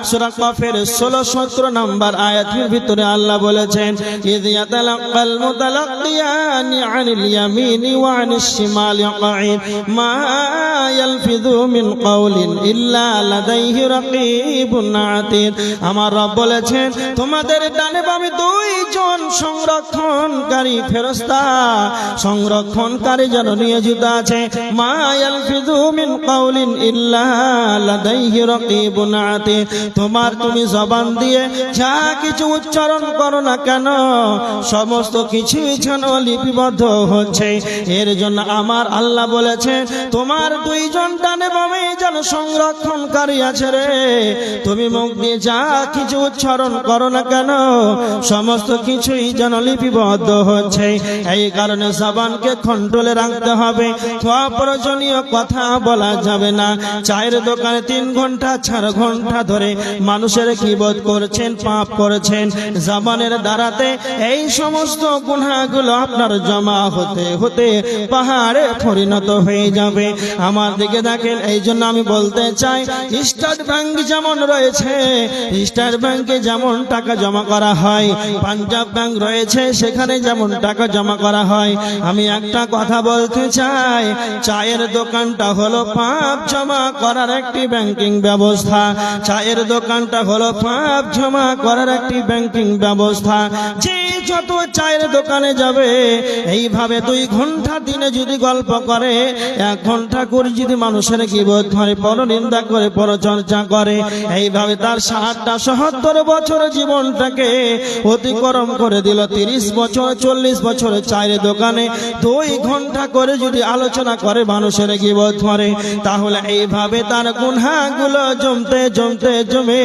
সূরা কফের 16-17 নম্বর আয়াতের ভিতরে আল্লাহ বলেছেন, ইয ইয়াতালাক্কাল মুতালাক্কিয়ানি আনিল ইয়ামিনি ওয়া আনিশ শিমালি কাঈদ মা ইয়ালফিযু মিন কাওলিন ইল্লা লাদাইহি রাকীবুন আতীদ। আমার রব বলেছেন, তোমাদের ডানে বামে দুইজন সংরক্ষণকারী ফেরেশতা, সংরক্ষণকারী যেন নিয়োজিত আছে। মা ইয়ালফিযু মিন কাওলিন ইল্লা লাদাইহি রাকীবুন আতীদ। তুমি জবান দিয়ে যা কিছু উচ্চারণ করো না কেন, সমস্ত কিছুই যেন লিপিবদ্ধ হচ্ছে। এর জন্য আমার আল্লাহ বলেছেন, তোমার দুইজন ডানে বামে যেন সংরক্ষণকারী আছে রে। তুমি মুখ দিয়ে যা কিছু উচ্চারণ করো না কেন, সমস্ত কিছুই যেন লিপিবদ্ধ হচ্ছে। এই কারণে জবানকে কন্ট্রোলে রাখতে হবে। অপ্রয়োজনীয় কথা বলা যাবে না। চায়ের দোকানে 3 ঘন্টা 4 ঘন্টা ধরে মানুষের গীবত করছেন, পাপ করেছেন, জবানের দ্বারাতে এই সমস্ত গুনাহগুলো আপনার জমা হতে হতে পাহাড়ে পরিণত হয়ে যাবে। আমার দিকে দেখেন, এই জন্য আমি বলতে চাই, স্টেট ব্যাংক যেমন রয়েছে, স্টেট ব্যাংকে যেমন টাকা জমা করা হয়, পাঞ্জাব ব্যাংক রয়েছে, সেখানে যেমন টাকা জমা করা হয়। আমি একটা কথা বলতে চাই, চায়ের দোকানটা হলো পাপ জমা করার একটি ব্যাংকিং ব্যবস্থা। চায়ের দোকানটা হলো পাপ জমা করার একটি ব্যাংকিং ব্যবস্থা। যে যত চায়ের দোকানে যাবে, এইভাবে 2 ঘন্টা দিনে যদি গল্প করে, 1 ঘন্টা করে যদি মানুষের গীবত করে, পরনিন্দা করে, পরচর্চা করে, এইভাবে তার 60-70 বছর জীবনটাকে অতিক্রম করে দিল। 30 বছর 40 বছর চায়ের দোকানে 2 ঘন্টা করে যদি আলোচনা করে, মানুষের গীবত করে, তাহলে এইভাবে তার গুনাহগুলো জমতে জমতে জমে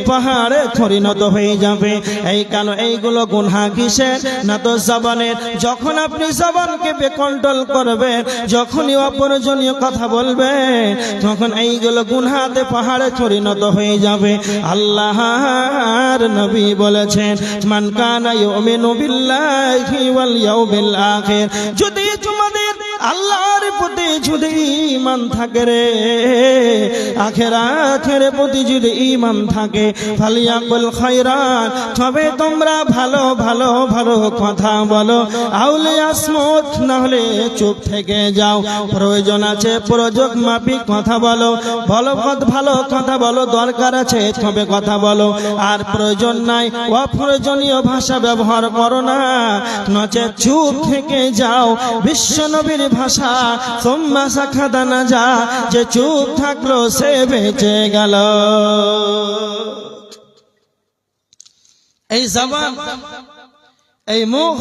পাহাড়ে পরিণত হয়ে যাবে। এই কেন এইগুলো গুনাহ কিসের? না তো জবানের। যখন আপনি জবানকে বেকন্ট্রোল করবেন, যখনই অপ্রয়োজনীয় কথা বলবেন, তখন এইগুলো গুনাহতে পাহাড়ে পরিণত হয়ে যাবে। আল্লাহর নবী বলেছেন, মান কানা ইউমিনু বিল্লাহি ওয়াল ইয়াউমিল আখির, যদি তোমাদের আল্লাহর প্রতি যদি ঈমান থাকে রে, আখিরাতের প্রতি যদি ঈমান থাকে, ফালিয়াকুল খায়রান, তবে তোমরা ভালো ভালো ভালো কথা বলো। আউলে আসমত, না হলে চুপ থেকে যাও। প্রয়োজন আছে প্রয়োজন মাফিক কথা বলো, ভালো কথা বলো, দরকার আছে তবে কথা বলো। আর প্রয়োজন নাই অপ্রয়োজনীয় ভাষা ব্যবহার করো না, নচেত চুপ থেকে যাও। বিশ্ব নবীর ভাষা, সুম্মা সাখাদা না যা, যে চুপ থাকলো সে বেঁচে গেল। এই জবান, এই মুখ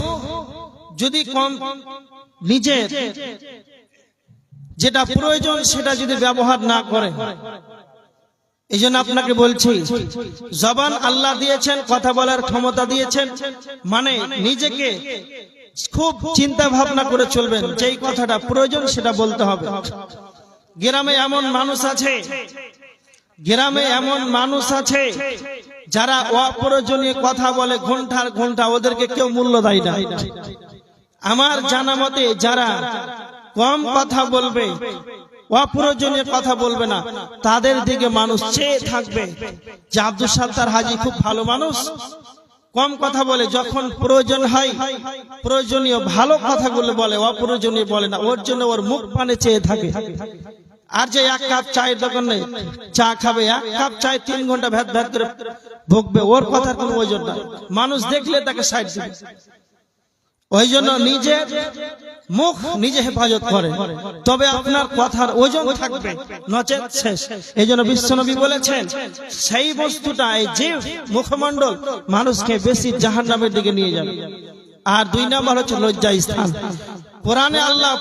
যদি কম নিজের যেটা প্রয়োজন সেটা যদি ব্যবহার না করে, এই জন্য আপনাকে বলছি, জবান আল্লাহ দিয়েছেন, কথা বলার ক্ষমতা দিয়েছেন, মানে নিজেকে খুব চিন্তা ভাবনা করে চলবেন। যেই কথাটা প্রয়োজন সেটা বলতে হবে। গ্রামে এমন মানুষ আছে যারা অপ্রয়োজনীয় কথা বলে ঘন্টার ঘন্টা, ওদেরকে কেউ মূল্য দেয় না। আমার জানা মতে যারা কম কথা বলবে, অপ্রয়োজনীয় কথা বলবে না, তাদের দিকে মানুষ চেয়ে থাকবে যে আব্দুল সাত্তার হাজী খুব ভালো মানুষ, কম কথা বলে, যখন প্রয়োজন হয় প্রয়োজনীয় ভালো কথাগুলো বলে, অপ্রয়োজনীয় বলে না। ওর জন্য ওর মুখ পানে চেয়ে থাকে। আর যে 1 কাপ চায়ের দোকানে চা খাবে, 1 কাপ চায় 3 ঘন্টা ভ্যাত ভ্যাত করে ভুগবে, ওর কথার কোনো ওজন নাই। মানুষ দেখলে তাকে সাইড দিবে। ওই জন্য নিজে মুখ নিজে হেফাজত করে, তবে আপনার কথার ওজন থাকবে, নচেত শেষ। এই জন্য বিশ্বনবী বলেছেন, সেই বস্তুটা, এই যে মুখমণ্ডল, মানুষকে বেশি জাহান্নামের দিকে নিয়ে যাবে। আর 2 নম্বর হচ্ছে লজ্জা স্থান। কোরআনে আল্লাহ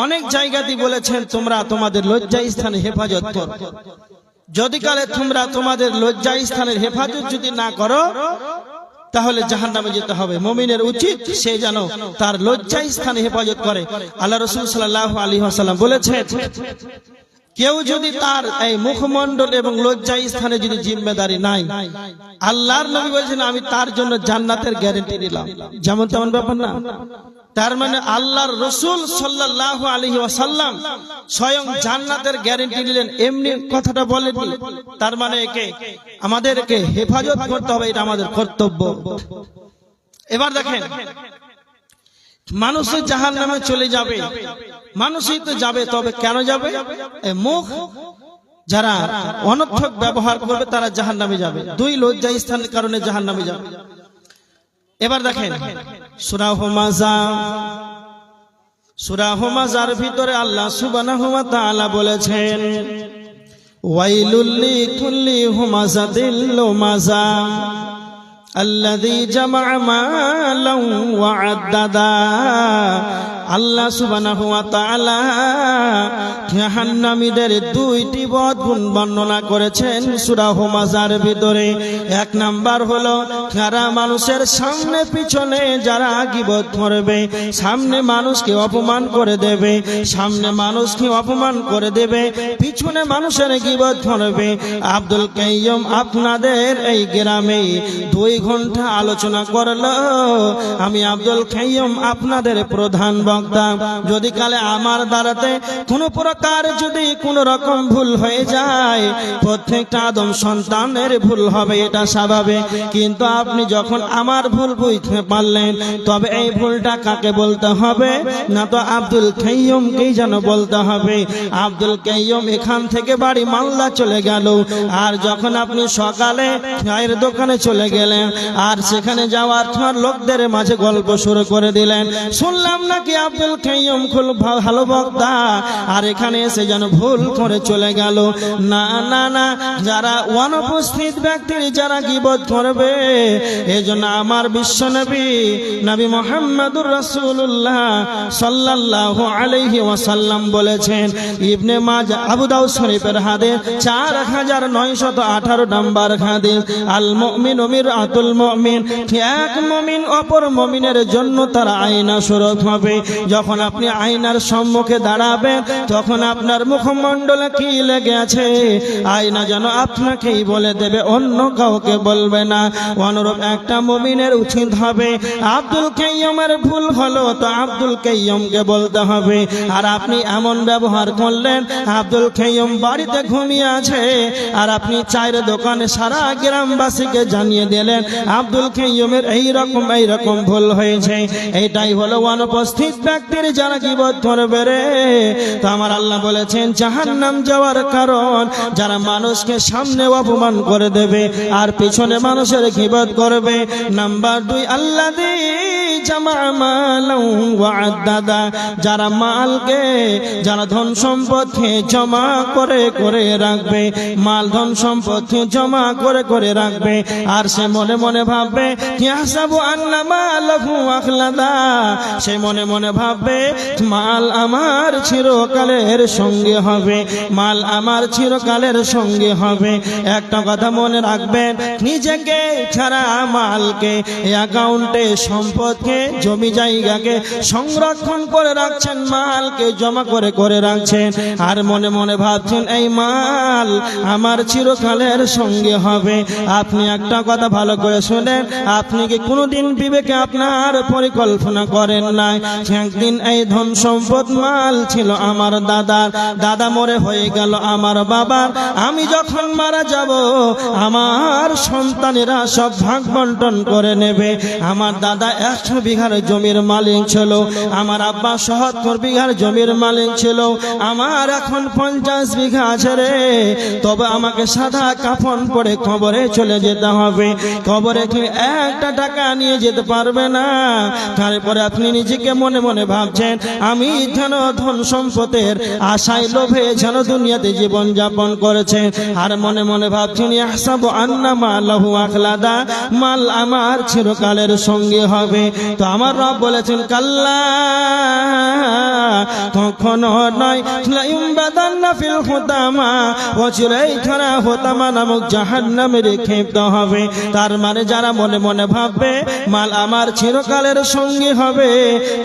অনেক জায়গাতে বলেছেন তোমরা তোমাদের লজ্জা স্থানে হেফাজত করো। যদি কালে তোমরা তোমাদের লজ্জা স্থানের হেফাজত যদি না করো তাহলে জাহান্নামে যেতে হবে। মুমিনের উচিত সে যেন তার লজ্জা স্থানে হেফাজত করে। আল্লাহ রাসূল সাল্লাল্লাহু আলাইহি ওয়াসাল্লাম বলেছেন কেউ যদি তার এই মুখমণ্ডল এবং লজ্জা স্থানে যদি জিম্মেদারি নাই, আল্লাহর নবী বলেছেন আমি তার জন্য জান্নাতের গ্যারান্টি দিলাম। যেমন তেমন ব্যাপার না। তার মানে আল্লাহর রাসূল সাল্লাল্লাহু আলাইহি ওয়াসাল্লাম স্বয়ং জান্নাতের গ্যারান্টি দিলেন, এমনি কথাটা বলেননি। তার মানে একে আমাদেরকে হেফাজত করতে হবে, এটা আমাদের কর্তব্য। এবার দেখেন মানুষ জাহান্নামে চলে যাবে, মানুষই তো যাবে, তবে কেন যাবে? মুখ যারা অনর্থক ব্যবহার করবে তারা জাহান্নামে যাবে। দুই লজ্জা স্থানের কারণে জাহান্নামে যাবে। এবার দেখেন সূরা হুমাযার ভিতরে আল্লাহ সুবহানাহু ওয়া তাআলা বলেছেন ওয়াইলুল লিকুল্লি হুমাযাতিল লুমাযা আল্লাযী জামা'a মালান ওয়া আদ্দাদা। আল্লাহ সুবহানাহু ওয়া তাআলা জাহান্নামীদের দুইটি বদগুণ বর্ণনা করেছেন সূরা হুমাযার ভিতরে। এক নাম্বার হলো যারা মানুষের সামনে পিছনে যারা গীবত করবে, সামনে মানুষকে অপমান করে দেবে, সামনে মানুষকে অপমান করে দেবে, পিছনে মানুষের গীবত করবে। আব্দুল কাইয়্যুম আপনাদের এই গ্রামে 2 ঘন্টা আলোচনা করলো। আমি আব্দুল কাইয়্যুম আপনাদের প্রধান বক্তা। যদি কালে আমার দ্বারাতে কোনো প্রকার যদি কোনো রকম ভুল হয়ে যায়, প্রত্যেকটা আদম সন্তানের ভুল হবে, এটা স্বাভাবিক। কিন্তু আপনি যখন আমার ভুল বুঝতে পারলেন, তবে এই ভুলটা কাকে বলতে হবে? না তো আব্দুল কাইয়্যুমকেই যেন বলতে হবে। আব্দুল কাইয়্যুম এখান থেকে বাড়ি মালদা চলে গেল। আর যখন আপনি সকালে চায়ের দোকানে চলে গেলেন, আর সেখানে যাওয়ার পর লোকদের মাঝে গল্প শুরু করে দিলেন, শুনলাম নাকি আব্দুল কাইয়্যুম খুব ভালো বক্তা, আর এখানে এসে যেন ভুল করে চলে গেল। না না না, যারা অনুপস্থিত ব্যক্তির যারা গীবত করবে, এজন্য আমার বিশ্বনবী নবী মুহাম্মদুর রাসূলুল্লাহ সাল্লাল্লাহু আলাইহি ওয়াসাল্লাম বলেছেন, ইবনে মাজাহ আবু দাউদ শরীফের হাদিস 4918 নম্বর হাদিস, আল মুমিনু মিরআতুল মুমিন। এক মুমিন অপর মুমিনের জন্য তার আয়না স্বরূপ হবে। যখন আপনি আয়নার সম্মুখে দাঁড়াবেন, তখন আপনার মুখমণ্ডলে কি লেগে আছে আয়না যেন আপনাকেই বলে দেবে, অন্য কাউকে বলবে না। অনুরূপ একটা মুমিনের উচিত হবে আব্দুল কাইয়্যুমের ভুল হলো তো আব্দুল কাইয়্যুমকে বলতে হবে। আর আপনি এমন ব্যবহার করলেন, আব্দুল কাইয়্যুম বাড়িতে ঘুমিয়ে আছে, আর আপনি চায়ের দোকানে সারা গ্রামবাসীকে জানিয়ে দিলেন আব্দুল কাইয়্যুমের এইরকম ভুল হয়েছে। এইটাই হলো অনুপস্থিত ব্যক্তির যারা গীবত করবে রে। তো আমার আল্লাহ বলেছেন জাহান্নাম যাওয়ার কারণ যারা মানুষকে সামনে অপমান করে দেবে আর পিছনে মানুষের গীবত করবে। নাম্বার 2, আল্লাযী জামা'a মালান ওয়া আদ্দাদা। যারা মালকে, যারা ধন সম্পদকে জমা করে করে রাখবে, মাল ধন সম্পদকে জমা করে করে রাখবে, আর সে মনে মনে ভাববে ইয়াহসাবু আন্না মালাহু আখলাদা। সে মনে মনে ভাববে মাল আমার চিরকালের সঙ্গে হবে, মাল আমার চিরকালের সঙ্গে হবে। একটা কথা মনে রাখবেন, নিজেকে ছাড়া মালকে, অ্যাকাউন্টে সম্পদকে, জমি জায়গাকে সংরক্ষণ করে রাখছেন, মালকে জমা করে করে রাখছেন, আর মনে মনে ভাবছেন এই মাল আমার চিরকালের সঙ্গে হবে। আপনি একটা কথা ভালো করে শুনেন, আপনি কি কোনোদিন বিবেকে আপনার পরিকল্পনা করেন নাই একদিন এই ধন সম্পদ মাল ছিল আমার দাদার, দাদা মরে হয়ে গেল আমার বাবার, আমি যখন মারা যাব আমার সন্তানেরা সব ভাগ বন্টন করে নেবে। আমার দাদা 100 বিঘার জমির মালিক ছিল, আমার আব্বা 70 বিঘার জমির মালিক ছিল, আমার এখন 50 বিঘা আছে রে। তবে আমাকে সাদা কাফন পরে কবরে চলে যেতে হবে। কবরে কি একটা টাকা নিয়ে যেতে পারবে না। তারপরে আপনি নিজেকে মনে মনে ভাবছেন আমি যেন ধন সম্পদের আশায় লোভে যেন দুনিয়াতে জীবন যাপন করেছেন, আর মনে মনে ভাবছেন ইয়াহসাবু আন্না মালাহু আখলাদা, মাল আমার চিরকালের সঙ্গে হবে। তো আমার রব বলেছেন কাল্লা, কখনো নয়, লাইয়ুমবাদান্না ফিল হুতামা, অচিরেই তারা হুতামা নামক জাহান্নামে নিক্ষিপ্ত হবে। তার মানে যারা মনে মনে ভাববে মাল আমার চিরকালের সঙ্গী হবে,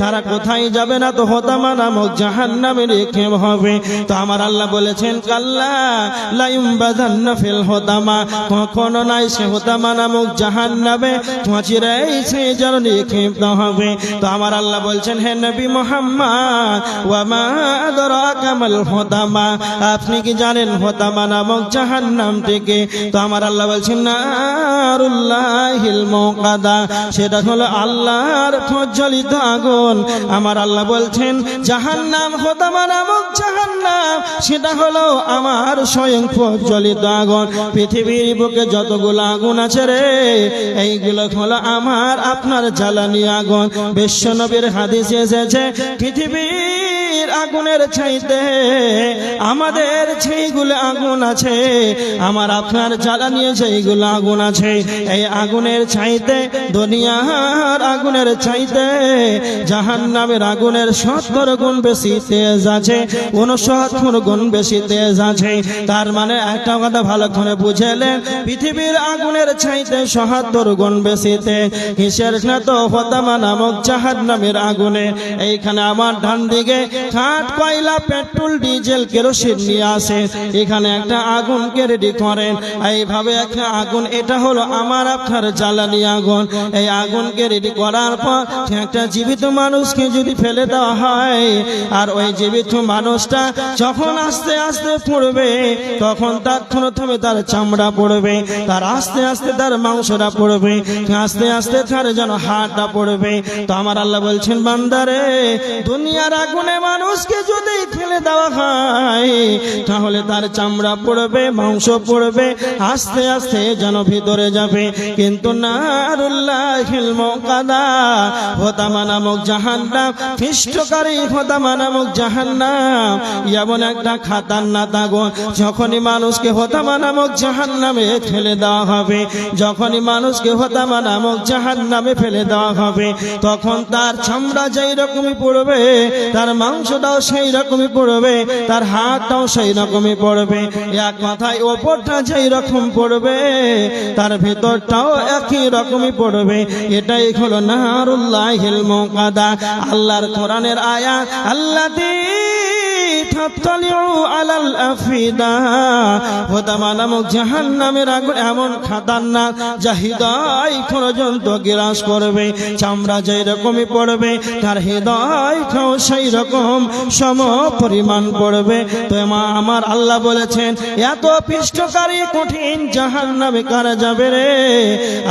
তারা কোথায় যাবে না, তো হুতামা নামক জাহান্নামে নিক্ষেপ হবে। তো আমার আল্লাহ বলেছেন কাল্লা লাইয়ুমবাদান্না ফিল হুতামা, কখনো নয় সে হুতামা নামক জাহান্নামে অচিরেই সে যেন নিক্ষিপ্ত হবে। তো আমার আল্লাহ বলছেন হে নবী মুহাম্মদ, ওয়া মা আদরাকা মাল হুতামা, আপনি কি জানেন হুতামা নামক জাহান্নামটিকে? তো আমার আল্লাহ বলছেন নারুল্লাহিল মুকাদা, সেটা হলো আল্লাহর প্রজ্বলিত আগুন। আমার আল্লাহ বলছেন জাহান্নাম, হুতামা নামক জাহান্নাম, সেটা হলো আমার স্বয়ং প্রজ্বলিত আগুন। পৃথিবীর বুকে যতগুলো আগুন আছে রে, এইগুলো হলো আমার আপনার জ্বালানি আগুন। বিশ্বনবীর হাদিসে এসেছে পৃথিবীর আগুনের চাইতে আমাদের যেইগুলো আগুন আছে, আমার আপনার জ্বালানি যেইগুলো আগুন আছে, এই আগুনের চাইতে দুনিয়ার আগুনের চাইতে জাহান্নামের আগুনের 70 গুণ বেশি তেজ আছে, 69 গুণ বেশি তেজ আছে। তার মানে একটা কথা ভালো করে বুঝেলেন, পৃথিবীর আগুনের চাইতে ৭৭ গুণ বেশি তেজ। কিসের না, তো হুতামা নামক জাহান্নামের আগুনে। এইখানে আমার ডান দিকে কাঠ, কয়লা, পেট্রোল, ডিজেল, কেরোসিন নিয়ে আসে, এখানে একটা আগুনকে রেডি করেন। এইভাবে একটা আগুন, এটা হলো আমার আপনার জ্বালানি আগুন। এই আগুনকে রেডি করার পর একটা জীবিত মানুষকে যদি ফেলে দেওয়া হয়, আর ওই জীবিত মানুষটা যখন আস্তে আস্তে পড়বে, তখন তার প্রথমে তার চামড়া পড়বে, তার আস্তে আস্তে তার মাংসটা পড়বে, আস্তে আস্তে তার যেন হাড়টা পড়বে। তো আমার আল্লাহ বলছেন বান্দারে, দুনিয়ার আগুনে মানুষকে যদি ফেলে দেওয়া হয়, তাহলে তার চামড়া পড়বে, মাংস পড়বে, আস্তে আস্তে যেন ভিতরে যাবে। কিন্তু নারুল্লাহিল মুকাদা, হুতামা নামক জাহান্নাম, ফিষ্টকারী হুতামা নামক জাহান্নাম এমন একটা খাতারনাক আগুন। যখনই মানুষকে হুতামা নামক জাহান্নামে ফেলে দেওয়া হবে, যখনই মানুষকে হুতামা নামক জাহান্নামে ফেলে দেওয়া হবে, তখন তার চামড়া যেই রকমই পড়বে, তার মাংসটাও সেই রকমই পড়বে, তার হাতটাও সেই রকমই পড়বে। এক কথায় ওপরটা যেই রকম পড়বে, তার ভেতরটাও একই রকমই পড়বে। এটাই হলো নারুল্লাহিল মুকাদা। আল্লাহর কোরআনের আয়াত, আল্লাতী তাত্তালিউ আলাল আফিদা, হুতামা নামক জাহান্নামের আগুন এমন খাতারনাক, যা হৃদয় পর্যন্ত গ্রাস করবে। চামড়া যেই রকমই পড়বে, তার হৃদয়টাও সেই রকম সম পরিমাণ পড়বে। তো আমার আল্লাহ বলেছেন এত পিষ্টকারী কঠিন জাহান্নামে কারা যাবে রে?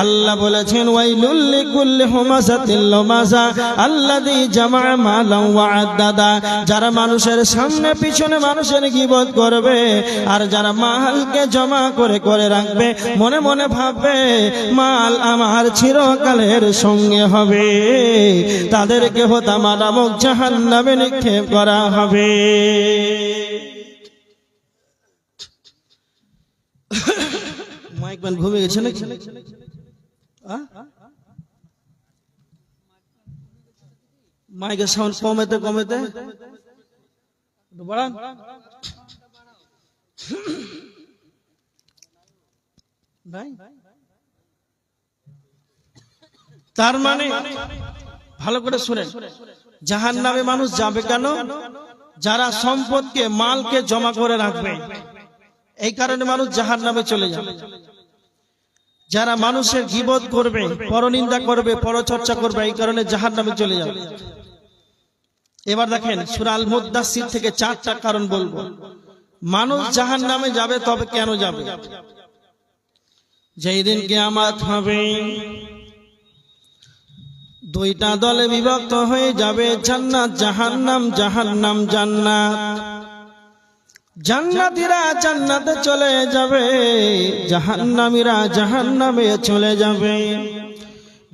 আল্লাহ বলেছেন ওয়াইলুল লিকুল্লি হুমাযাতিল লুমাযা আল্লাযী জামা মালান ওয়া আদ্দাদা, যারা মানুষের সামনে পিছনে মানুষের গীবত করবে, আর যারা মালকে জমা করে করে রাখবে, মনে মনে ভাববে মাল আমার চিরকালের সঙ্গে হবে, তাদেরকে হুতামা নামক জাহান্নামে নিক্ষেপ করা হবে। মাইকম্যান ঘুমিয়ে গেছে নাকি? মাইকের সাউন্ড কমেতে কমেতে বাড়ান। তার মানে ভালো করে শুনেন, জাহান্নামে মানুষ যাবে কেন? যারা সম্পদকে মালকে জমা করে রাখবে, এই কারণে মানুষ জাহান্নামে চলে যাবে। যারা মানুষের গীবত করবে, পরনিন্দা করবে, পরচর্চা করবে, এই কারণে জাহান্নামে চলে যাবে। এবার দেখেন সূরা আল মুদ্দাসসির থেকে 4টা কারণ বলবো মানুষ জাহান্নামে যাবে। তবে কেন যাবে? যেই দিন কিয়ামত হবে, 2টা দলে বিভক্ত হয়ে যাবে, জান্নাত জাহান্নাম, জাহান্নাম জান্নাত। জান্নাতীরা জান্নাতে চলে যাবে, জাহান্নামীরা জাহান্নামে চলে যাবে।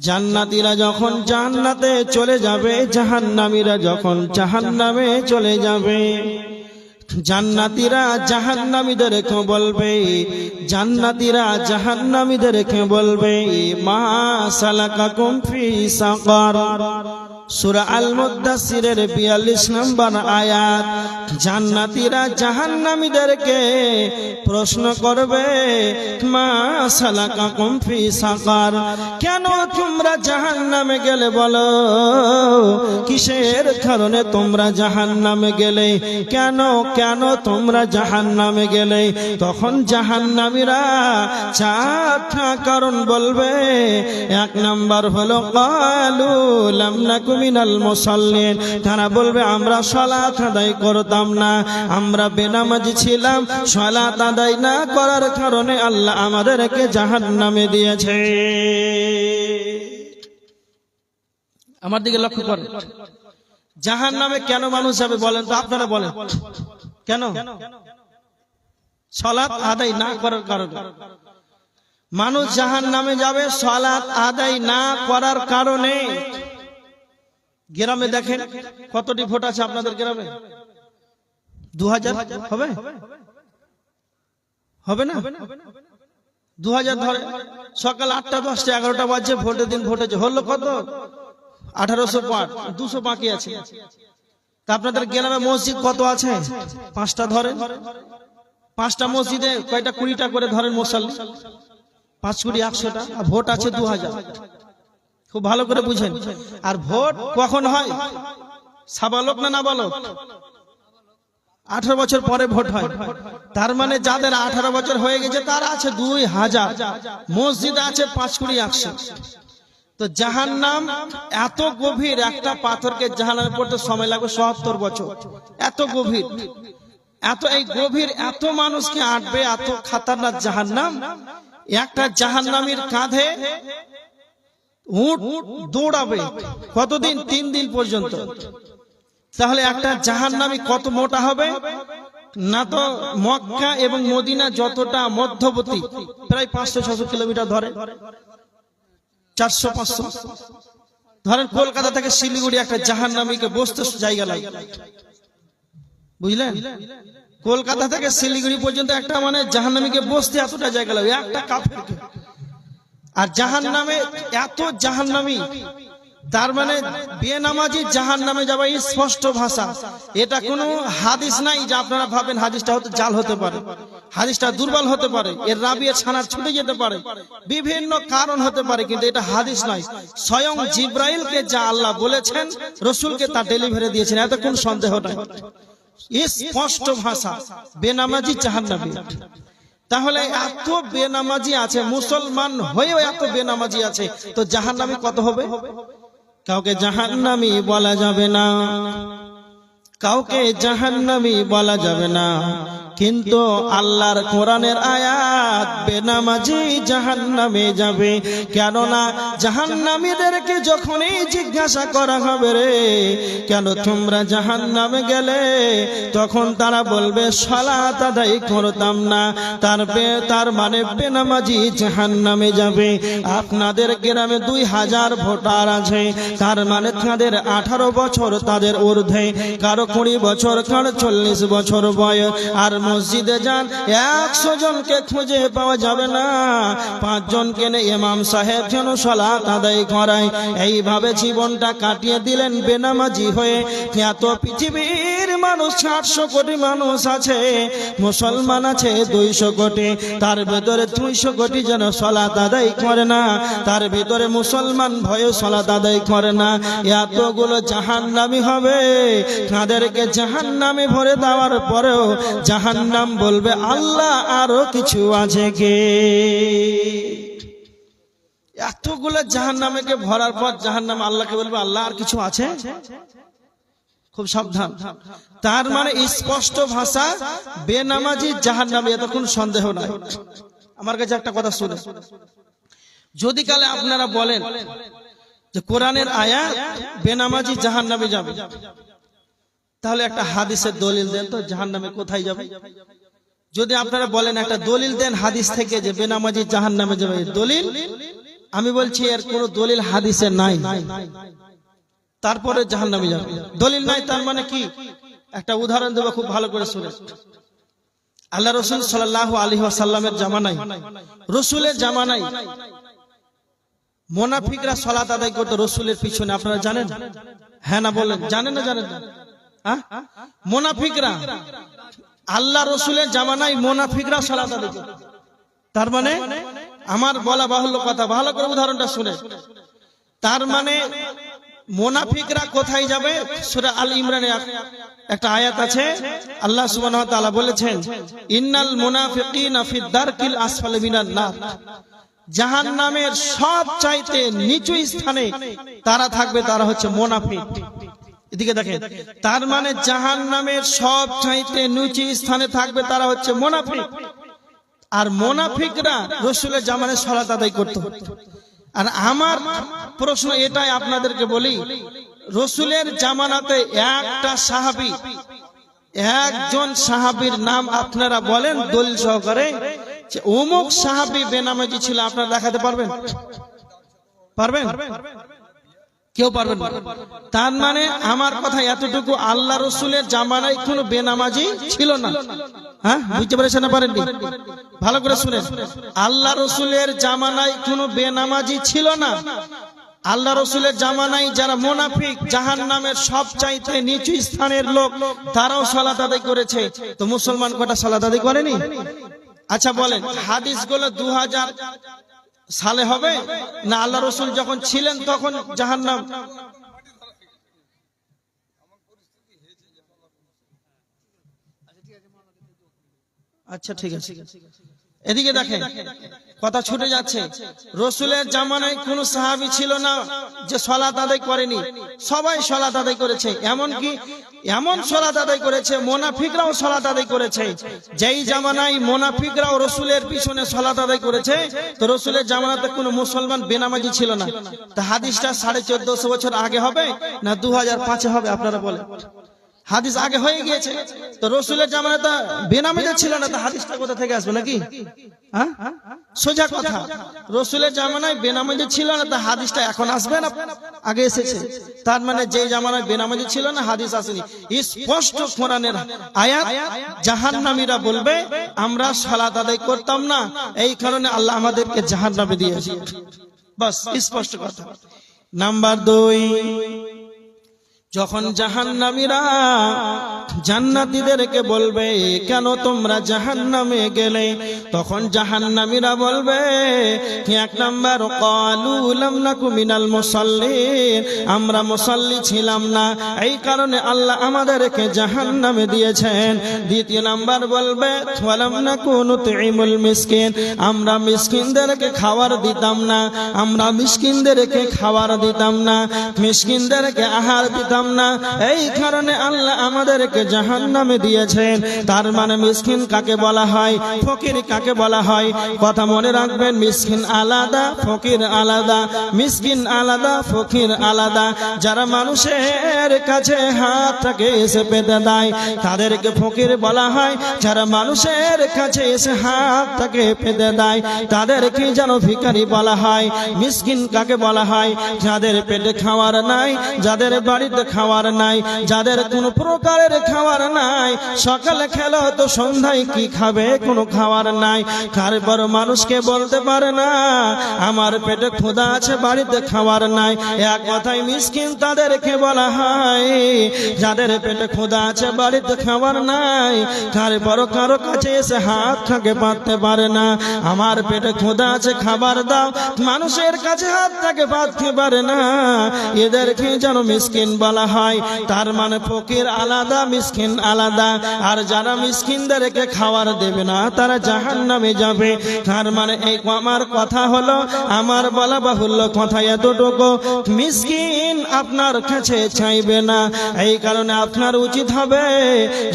জান্নাতীরা যখন জান্নাতে চলে যাবে, জাহান্নামীরা যখন জাহান্নামে চলে যাবে, জান্নাতীরা জাহান্নামীদেরকে বলবে, জান্নাতীরা জাহান্নামীদেরকে বলবে, মা সালাকাকুম ফি সাকার। সূরা আল মুদ্দাসসিরের 42 নম্বর আয়াত। জান্নাতীরা জাহান্নামীদেরকে প্রশ্ন করবে, মা সালাকাকুম ফি সাকার, কেন তোমরা জাহান্নামে গেলে বলো, কিসের কারণে তোমরা জাহান্নামে গেলে, কেন কেন তোমরা জাহান্নামে গেলে? তখন জাহান্নামীরা চারটা কারণ বলবে। এক নাম্বার হলো ক্বালু লাম নাকু মিনাল মুসাল্লিন, তারা বলবে আমরা সালাত আদায় করতাম না, আমরা বেনামাজি ছিলাম, সালাত আদায় না করার কারণে আল্লাহ আমাদেরকে জাহান্নামে দিয়েছে। আমার দিকে লক্ষ্য করুন, জাহান্নামে কেন মানুষ যাবে বলেন তো, আপনারা বলেন কেন? সালাত আদায় না করার কারণে মানুষ জাহান্নামে যাবে, সালাত আদায় না করার কারণে। গ্রামে দেখেন কতটি ভোট আছে আপনাদের গ্রামে? 2000 হবে? হবে না? 2000 ধরে, সকাল 8টা 10টা 11টা বাজে, ভোটের দিন ভোটেছে, হলো কত? 1805, 200 বাকি আছে। তা আপনাদের গ্রামে মসজিদ কত আছে? 5টা ধরেন, 5টা মসজিদে কয়টা? 20টা করে ধরেন মুসল্লি, 5 কোটি 100টা, আর ভোট আছে 2000। খুব ভালো করে বুঝেন। আর ভোট কখন হয়? সাবালক না নাবালক? 18 বছর পরে ভোট হয়। তার মানে যাদের 18 বছর হয়ে গেছে তারা আছে 2000, মসজিদ আছে 5 কোটি 100। তো জাহান্নাম এত গভীর, একটা পাথরকে জাহান্নামে পড়তে সময় লাগবে 70 বছর। এত গভীর, এত এই গভীর, এত মানুষকে আটবে, এত খাতারনাক জাহান্নাম। একটা জাহান্নামীর কাঁধে উট দৌড়াবে কতদিন? 3 দিন পর্যন্ত। তাহলে একটা জাহান্নামী কত মোটা হবে না? তো মক্কা এবং মদিনা যতটা মধ্যবর্তী, প্রায় 500-600 কিলোমিটার ধরে, 400-500 ধরেন। কলকাতা থেকে শিলিগুড়ি একটা জাহান্নামীকে বসতে জায়গা লাগে, বুঝলেন? কলকাতা থেকে শিলিগুড়ি পর্যন্ত একটা মানে জাহান্নামীকে বসতে এতটা জায়গা লাগে একটা কাফেরকে। আর জাহান্নামে এত জাহান্নামী, তার মানে বেনামাজি জাহান্নামে যাবে, স্পষ্ট ভাষা। এটা কোনো হাদিস নাই যে আপনারা ভাবেন হাদিসটা হয়তো জাল হতে পারে, হাদিসটা দুর্বল হতে পারে, এর রাবিয়ে ছানার ছুটে যেতে পারে, বিভিন্ন কারণ হতে পারে, কিন্তু এটা হাদিস নয়। স্বয়ং জিব্রাইলকে যা আল্লাহ বলেছেন, রাসূলকে তা ডেলিভারি দিয়েছেন, এত কোন সন্দেহ নাই, স্পষ্ট ভাষা। বেনামাজি জাহান্নামী। তাহলে এত বেনামাজি আছে, মুসলমান হয়েও এত বেনামাজি আছে, তো জাহান্নামী কত হবে? কাউকে জাহান্নামী বলা যাবে না, কাউকে জাহান্নামী বলা যাবে না। কিন্তু আল্লাহর কোরআনের আয়াত, বেনামাজি জাহান্নামে যাবে। কেননা জাহান্নামীদেরকে যখনই জিজ্ঞাসা করা হবে, রে কেন তোমরা জাহান্নামে গেলে, তখন তারা বলবে সালাত আদায় করতাম না। তার মানে বেনামাজি জাহান্নামে যাবে। আপনাদের গ্রামে 2000 ভোটার আছে, তার মানে তাদের 18 বছর তাদের ঊর্ধ্বে, কারো 20 বছর, কারো 40 বছর বয়স। আর মসজিদে যান, 100 জনকে খুঁজে পাওয়া যাবে না, 5 জনকে ইমাম সাহেব যেন সালাত আদায় করায়। এইভাবে জীবনটা কাটিয়ে দিলেন বেনামাজি হয়ে। এত পৃথিবীর মানুষ 800 কোটি মানুষ আছে, মুসলমান আছে 200 কোটি, তার ভেতরে 200 কোটি যেন সালাত আদায় করে না, তার ভেতরে মুসলমান ভয়ে সালাত আদায় করে না। এতগুলো জাহান্নামী হবে, তাদেরকে জাহান্নামে ভরে দেওয়ার পরেও জাহান্নাম বলবে আল্লাহ আরো কিছু আছে কে? এতগুলো জাহান্নামীকে ভরার পর জাহান্নাম আল্লাহকে বলবে আল্লাহ আর কিছু আছে? খুব সাবধান। তার মানে স্পষ্ট ভাষা, বেনামাজি জাহান্নামী, এত কোনো সন্দেহ নাই। আমার কাছে একটা কথা শুনে, যদি কালে আপনারা বলেন যে কোরআনের আয়াত বেনামাজি জাহান্নামে যাবে, তাহলে একটা হাদিসের দলিল দেন তো জাহান্নামে কোথায় যাবে। যদি আপনারা বলেন একটা দলিল দেন হাদিস থেকে যে বেনামাজি জাহান্নামে যাবে, দলিল আমি বলছি এর কোনো দলিল হাদিসে নাই, তারপরে জাহান্নামে যাবে। দলিল নাই তার মানে কি? একটা উদাহরণ দেবো, খুব ভালো করে শুনে। আল্লাহ রসুল সাল্লাল্লাহু আলাইহি ওয়াসাল্লামের জামানায়, রসুলের জামানায় মুনাফিকরা সালাত আদায় করতো রসুলের পিছনে। আপনারা জানেন? হ্যাঁ না বলেন, জানেন না জানেন না? মুনাফিকরা আল্লাহ রসুলের জামানায় মুনাফিকরা সালাত আদায় করতো। তার মানে আমার বলা বাহুল্য কথা, ভালো করে উদাহরণটা শুনে। তার মানে মুনাফিকরা কোথায় যাবে? সূরা আল ইমরানে একটা আয়াত আছে, আল্লাহ সুবহানাহু ওয়া তাআলা বলেছেন, ইন্নাল মুনাফিকিনা ফিদ দারকিল আসফালি মিনান নার, জাহান্নামের সবচাইতে নিচু স্থানে তারা থাকবে, তারা হচ্ছে মুনাফিক। এদিকে দেখেন, তার মানে জাহান্নামের সবচাইতে নিচু স্থানে থাকবে তারা হচ্ছে মুনাফিক। আর মুনাফিকরা রাসূলের জামানায় সালাত আদায় করত। আর আমার প্রশ্ন এটাই আপনাদেরকে বলি, রাসূলের জামানাতে একটা সাহাবী, একজন সাহাবীর নাম আপনারা বলেন দলিল সহকারে যে অমুক সাহাবী বেনামাজি ছিল, আপনারা দেখাতে পারবেন? পারবেন? কেউ পারবেন না। তার মানে আমার কথা এতটুকু, আল্লাহ রসুলের জামানায় কোনো বেনামাজি ছিল না। হ্যাঁ, বুঝতে পেরেছেন না পারেননি? ভালো করে শুনেন, আল্লাহ রসুলের জামানায় কোনো বেনামাজি ছিল না। আল্লাহ রসুলের জামানায় যারা মুনাফিক, জাহান্নামের সবচাইতে নিচু স্থানের লোক, তারাও সালাত আদায় করেছে। তো মুসলমান কটা সালাত আদায় করেনি? আচ্ছা বলেন, হাদিসগুলো 2000 সালে হবে না আল্লাহ রসুল যখন ছিলেন তখন জাহান্নাম? আচ্ছা ঠিক আছে, এদিকে দেখেন, কথা ছুটে যাচ্ছে। রসুলের জামানায় কোন সাহাবী ছিল না যে সালাত আদায় করেনি, সবাই সালাত আদায় করেছে। এমনকি এমন সালাত আদায় করেছে মুনাফিকরাও সালাত আদায় করেছে। যেই জামানায় মুনাফিকরাও রসুলের পিছনে সালাত আদায় করেছে, তো রসুলের জামানাতে কোনো মুসলমান বেনামাজি ছিল না। তা হাদিসটা 1450 বছর আগে হবে না 2005 হবে? আপনারা বলেন। হাদিস আগে হয়ে গিয়েছে, তো রসুলের জামানাতে বেনামাজি ছিল না, তো হাদিসটা কোথা থেকে আসবে নাকি? হ্যাঁ, সোজা কথা, রসুলের জামানায় বেনামাজি ছিল না, তো হাদিসটা এখন আসবে না? আগে এসেছে। তার মানে যে জামানায় বেনামাজি ছিল না, হাদিস আসেনি। স্পষ্ট কোরআনের আয়াত, জাহান্নামীরা বলবে আমরা সালাত আদায় করতাম না, এই কারণে আল্লাহ আমাদেরকে জাহান্নামে দিয়েছে। বাস, স্পষ্ট কথা। নাম্বার 2, যখন জাহান্নামীরা জান্নাতীদেরকে বলবে কেন তোমরা জাহান্নামে গেলে, তখন জাহান্নামীরা বলবে, এক নাম্বার, ক্বালু লাম নাকু মিনাল মুসাল্লিন, আমরা মুসাল্লি ছিলাম না, এই কারণে আল্লাহ আমাদেরকে জাহান্নামে দিয়েছেন। দ্বিতীয় নাম্বার বলবে, ওয়ালাম নাকু নুতঈমুল মিসকিন, আমরা মিসকিনদেরকে খাবার দিতাম না, আমরা মিসকিনদেরকে খাবার দিতাম না, মিসকিনদেরকে আহার দিতাম না, এই কারণে আল্লাহ আমাদেরকে জাহান্নামে দিয়েছেন। তার মানে মিসকিন কাকে বলা হয়, ফকির কাকে বলা হয়? কথা মনে রাখবেন, মিসকিন আলাদা, ফকির আলাদা। মিসকিন আলাদা, ফকির আলাদা। যারা মানুষের কাছে হাতটাকে এসে পেতে দেয় তাদেরকে ফকির বলা হয়, যারা মানুষের কাছে এসে হাতটাকে পেতে দেয় তাদেরকে যেন ভিখারি বলা হয়। মিসকিন কাকে বলা হয়? যাদের পেটে খাওয়ার নাই, যাদের বাড়িতে খাওয়ার নাই, যাদের কোনো প্রকারের খাওয়ার নাই, সকালে খেলো তো সন্ধ্যায় কি খাবে, কোনো খাওয়ার নাই। তারপর মানুষকে বলতে পারে না আমার পেটে ক্ষুধা আছে, বাড়িতে খাওয়ার নাই। এক কথায় মিসকিন তাদেরকে বলা হয়, যাদের পেটে ক্ষুধা আছে, বাড়িতে খাওয়ার নাই, তারপর কারো কাছে এসে হাত থাকে পাততে পারে না, আমার পেটে ক্ষুধা আছে খাবার দাও, মানুষের কাছে হাত থাকে পাততে পারে না, এদেরকে যেন মিসকিন বলা হয়। তার মানে ফকির আলাদা, মিসকিন আলাদা। আর যারা মিসকিনদেরকে খাবার দেবে না তারা জাহান্নামে যাবে। তার মানে এই আমার কথা হলো, আমার বলা বাহুল্য কথা এতটুকু, মিসকিন আপনার কাছে চাইবে না। এই কারণে আপনার উচিত হবে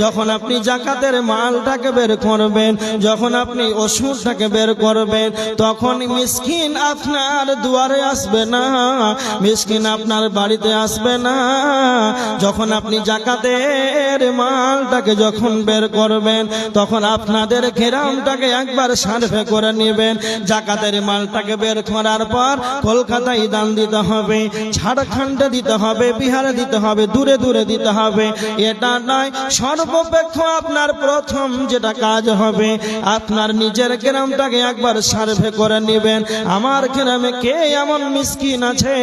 যখন আপনি যাকাতের মালটাকে বের করবেন, যখন আপনি ওষুধটাকে বের করবেন, তখন মিসকিন আপনার দুয়ারে আসবে না, মিসকিন আপনার বাড়িতে আসবে না। যখন আপনি যাকাতের জাকাতের মালটাকে যখন বের করবেন তখন আপনাদের গ্রামটাকে একবার সার্ভে করে নেবেন। জাকাতের মালটাকে বের করার পর কলকাতায় দান দিতে হবে, ঝাড়খণ্ডে দিতে হবে, বিহারে দিতে হবে, দূরে দূরে দিতে হবে। এটা নয়, সর্বাপেক্ষা আপনার প্রথম যেটা কাজ হবে, আপনার নিজের গ্রামটাকে একবার সার্ভে করে নেবেন। আমার গ্রামে কে এমন মিসকিন আছে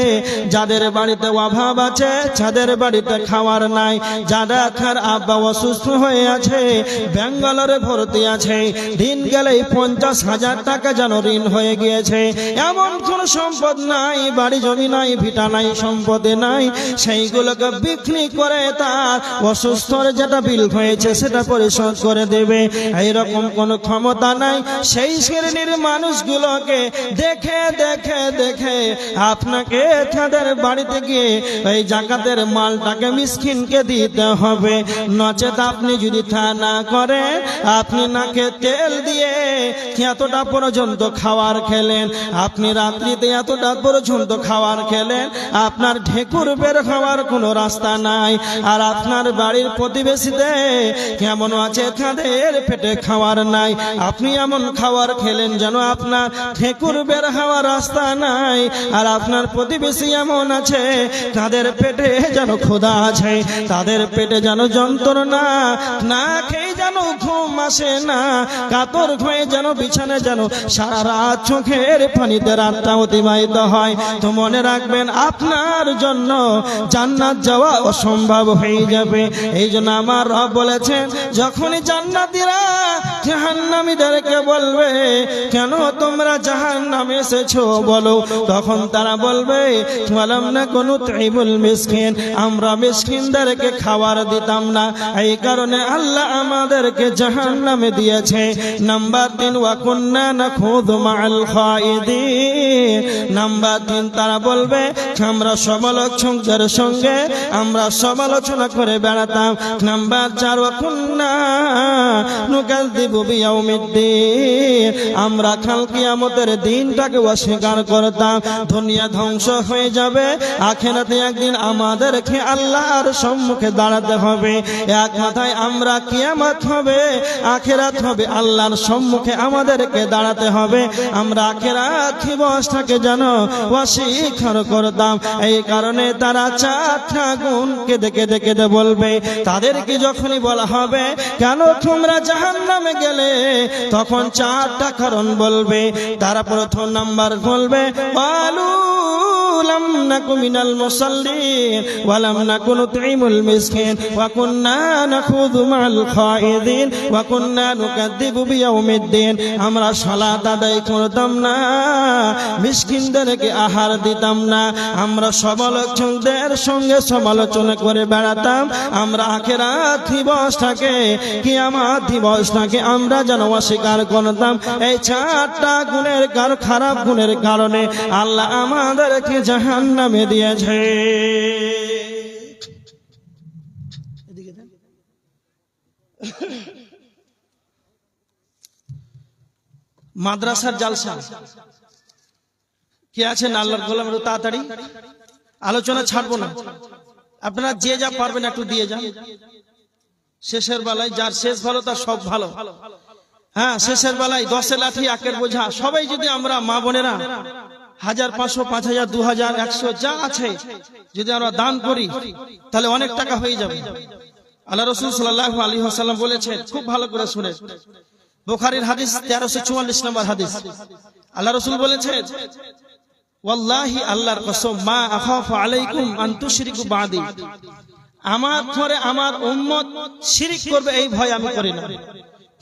যাদের বাড়িতে অভাব আছে, যাদের বাড়িতে খাওয়ার নাই, যাদের আব্বা অসুস্থ হয়ে আছে, ব্যাঙ্গালোরে ভর্তি আছে, দিন গেলেই 50,000 টাকা যেন ঋণ হয়ে গিয়েছে, এমন কোন সম্পদ নাই, বাড়ি জমি নাই, ভিটা নাই, সম্পদে নাই, সেইগুলোকে বিক্রি করে তার অসুস্থর যেটা বিল হয়েছে সেটা পরিশোধ করে দেবে, এইরকম কোন ক্ষমতা নাই। সেই শ্রেণীর মানুষগুলোকে দেখে দেখে দেখে আপনাকে তাদের বাড়িতে গিয়ে এই জাকাতের মালটাকে মিসকিনকে দিতে হবে। নচেত আপনি যদি তা না করে, আপনি নাকে তেল দিয়ে এতটা পর্যন্ত খাবার খেলেন, আপনি রাত্রিতে এতটা পর্যন্ত খাবার খেলেন, আপনার ঢেকুর বের হওয়ার কোনো রাস্তা নাই। আর আপনার বাড়ির প্রতিবেশীতে কেমন আছে, তাদের পেটে খাবার নাই, আপনি এমন খাবার খেলেন যেন আপনার ঢেকুর বের হওয়ার রাস্তা নাই। আর আপনার প্রতিবেশী এমন আছে, তাদের পেটে যেন ক্ষুধা আছে, তাদের পেটে যেন যন্ত্রণা, না খেয়ে যেন ঘুম আসে না, কাতর হয়ে যেন বিছানে যেন সারা রাত চোখের পানিতে রাতটা অতিবাহিত হয়। তো মনে রাখবেন, আপনার জন্য জান্নাত যাওয়া অসম্ভব হয়ে যাবে। এই জন্য আমার রব বলেছেন, যখনই জান্নাতীরা জাহান্নামীদেরকে বলবে, কেন তোমরা জাহান্নামে এসেছো বলো, তখন তারা বলবে, ওয়ালাম নাকুনু তুইবুল মিসকিন, আমরা মিসকিনদেরকে খাবার দিতাম না, এই কারণে আল্লাহ আমাদেরকে জাহান্নামে দিয়েছে। নাম্বার 3, ওয়া কুন্না নাখুযু মাআল খায়িদিন। নাম্বার 3, তারা বলবে, আমরা সমালোচকদের সঙ্গে আমরা সমালোচনা করে বেড়াতাম। নাম্বার 4, ওয়া কুন্না নুকাযযিবু বিয়াউমিদ্দিন, আমরা কাল কিয়ামতের দিনটাকে অস্বীকার করতাম। দুনিয়া ধ্বংস হয়ে যাবে, আখিরাতে একদিন আমাদেরকে আল্লাহর সম্মুখে দাঁড়াতে হবে। এক কথায় আমরা কিয়ামত হবে, আখিরাত হবে, আল্লাহর সম্মুখে আমাদেরকে দাঁড়াতে হবে। আমরা আখিরাত দিবসটাকে যেন অস্বীকার করতাম। এই কারণে তারা 4টা গুণ কেঁদে কেঁদে কেঁদে বলবে। তাদেরকে যখনই বলা হবে, কেন তোমরা জাহান্নামে গেলে, তখন 4টা কারণ বলবে। তারা প্রথম নাম্বার বলবে, বালু লাম নাকু মিনাল মুসাল্লিন ওয়া লাম নাকু নুতঈমুল মিসকিন ওয়া কুন্না নাখুযু মাআল খায়িদিন ওয়া কুন্না নুকাযযিবু বিয়াউমিদ্দিন, আমরা সালাত আদায় করতাম না, মিসকিনদেরকে আহার দিতাম না, আমরা সমালোচকদের সঙ্গে সমালোচনা করে বেড়াতাম, আমরা আখিরাত দিবসটাকে, কিয়ামত দিবসটাকে আমরা যেন অস্বীকার করতাম। এই 4টা গুণের খারাপ গুণের কারণে আল্লাহ আমাদেরকে জাহান্নামে দিয়েছে। মাদ্রাসার জালসা কে আছেন আল্লাহর গোলাম, একটু তাড়াতাড়ি, আলোচনা ছাড়বো না, আপনারা যে যা পারবেন একটু দিয়ে যান। শেষের বেলায় যার শেষ ভালো তার সব ভালো। হ্যাঁ, শেষের বেলায় 10 লাঠি 1 বোঝা, সবাই যদি আমরা মা বোনেরা 1000, 500, 5000, 2000, 100 যা আছে যদি আমরা দান করি, তাহলে অনেক টাকা হয়ে যাবে। আল্লাহ রাসূল সাল্লাল্লাহু আলাইহি ওয়াসাল্লাম বলেছেন, খুব ভালো করে শুনে, বুখারীর হাদিস 1344 নম্বর হাদিস, আল্লাহ রাসূল বলেছেন, ওয়াল্লাহি, আল্লাহর কসম, মা আখাফু আলাইকুম আন তুশরিকু বাদি, আমার পরে আমার উম্মত শিরক করবে এই ভয় আমি করি না,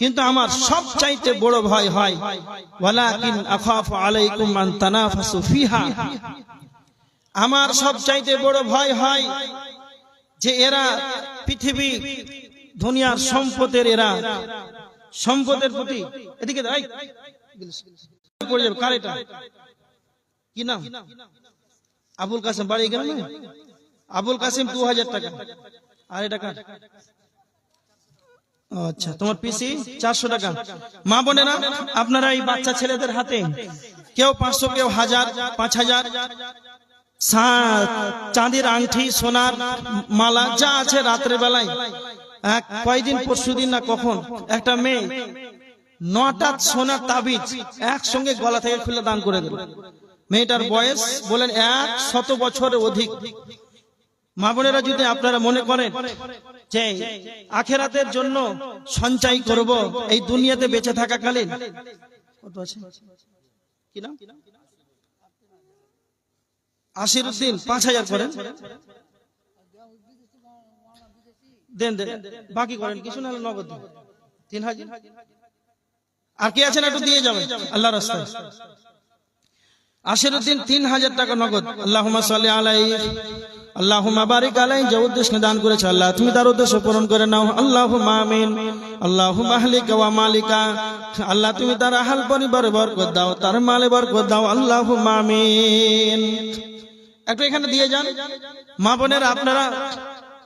কিন্তু আমার সবচাইতে বড় ভয় হয় ওয়ালাকিন আখাফু আলাইকুম আন তানাফাসু ফিহা, আমার সবচাইতে বড় ভয় হয় যে এরা পৃথিবী দুনিয়ার সম্পদের, এরা সম্পদের প্রতি, এদিকে দাই পড়ে যাবে। কার এটা, কি নাম? আবুল কাসেম, বাড়ি গেল না? আবুল কাসেম 2000 টাকা। আর এটা কার? আচ্ছা, তোমার পিসি 400 টাকা। মা বোনেরা, আপনারা এই বাচ্চা ছেলেদের হাতে কেউ 500, কেউ 1000, 5000 চাঁদের আংটি, সোনার মালা যা আছে রাত্রে বেলায় কয়দিন পরশুদিন না কখন একটা মেয়ে 9টা সোনার তাবিজ একসঙ্গে গলা থেকে খুলে দান করে দিল। মেয়েটার বয়স বলেন 100 বছরের অধিক। মা বোনেরা, যদি আপনারা মনে করেন যে আখেরাতের জন্য সঞ্চয় করব এই দুনিয়াতে বেঁচে থাকাকালীন, কত আছে কি নাম, আশিরউদ্দিন 5000 করেন, দেন দেন, বাকি করেন কিছু না হলে নগদ 3000। আর কি আছেন একটু দিয়ে যাবেন আল্লাহর রাস্তায়। আশিরউদ্দিন 3000 টাকা নগদ। আল্লাহুম্মা সাল্লি আলাইহি আল্লাহুম্মা বারিক আলাইহি, যে উদ্দেশ্যে দান করেছে আল্লাহ তুমি তার উদ্দেশ্য পূরণ করে নাও। আল্লাহুম্মা আমিন। আল্লাহুম্মা আহলিকা ওয়া মালিকা, আল্লাহ তুমি তার আহল পরিবারে বরকত দাও, তার মালে বরকত দাও। আল্লাহুম্মা আমিন। একটু এখানে দিয়ে যান। মা বোনেরা, আপনারা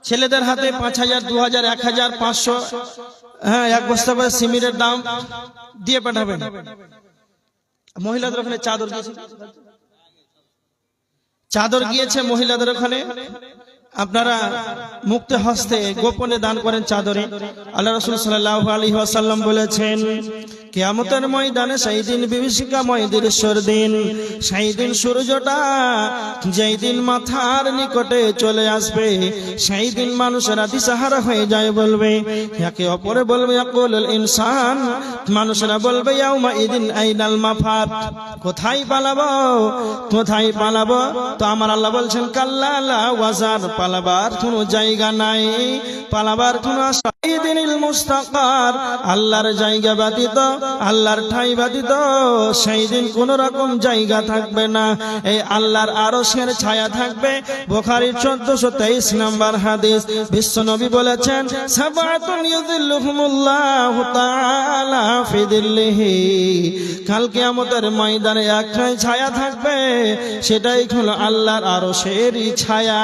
ছেলেদের হাতে 5000, 2000, 1000, 500, হ্যাঁ, এক বস্তা করে সিমেন্টের দাম দিয়ে পাঠাবেন। মহিলাদের ওখানে চাদর গিয়েছে মহিলাদের ওখানে, আপনারা মুক্ত হস্তে গোপনে দান করেন চাদরে। আল্লাহ রাসূল সাল্লাল্লাহু আলাইহি ওয়াসাল্লাম বলেছেন, কিয়ামতের ময়দানে সেই দিন বিভীষিকাময় দৃশ্যের দিন, সেই দিন সূর্যটা যেই দিন মাথার নিকটে চলে আসবে, সেই দিন মানুষেরা দিশাহারা হয়ে যায়, বলবে একে অপরে বলবে ইয়াকুলুল ইনসান, মানুষেরা বলবে ইয়াউমা ইদিন আইনাল মাফার, কোথায় পালাবো, কোথায় পালাবো? তো আমার আল্লাহ বলছেন কাল্লা লা ওয়াজার, পালাবার কোনো জায়গা নাই, পালাবার কোনো আশা দিনিল মুস্তাকার, আল্লাহর জায়গা ব্যতীত, আল্লাহর ঠাঁই ব্যতীত সেই দিন কোন রকম জায়গা থাকবে না। এই আল্লাহর আরশের ছায়া থাকবে। বুখারী 1423 নম্বর হাদিস। বিশ্বনবী বলেছেন, সাবাতুন ইউযিল্লুহুমুল্লাহু তাআলা ফি দিল্লিহি, কাল কিয়ামতের ময়দানে একটাই ছায়া থাকবে, সেটাই হলো আল্লাহর আরশের ছায়া।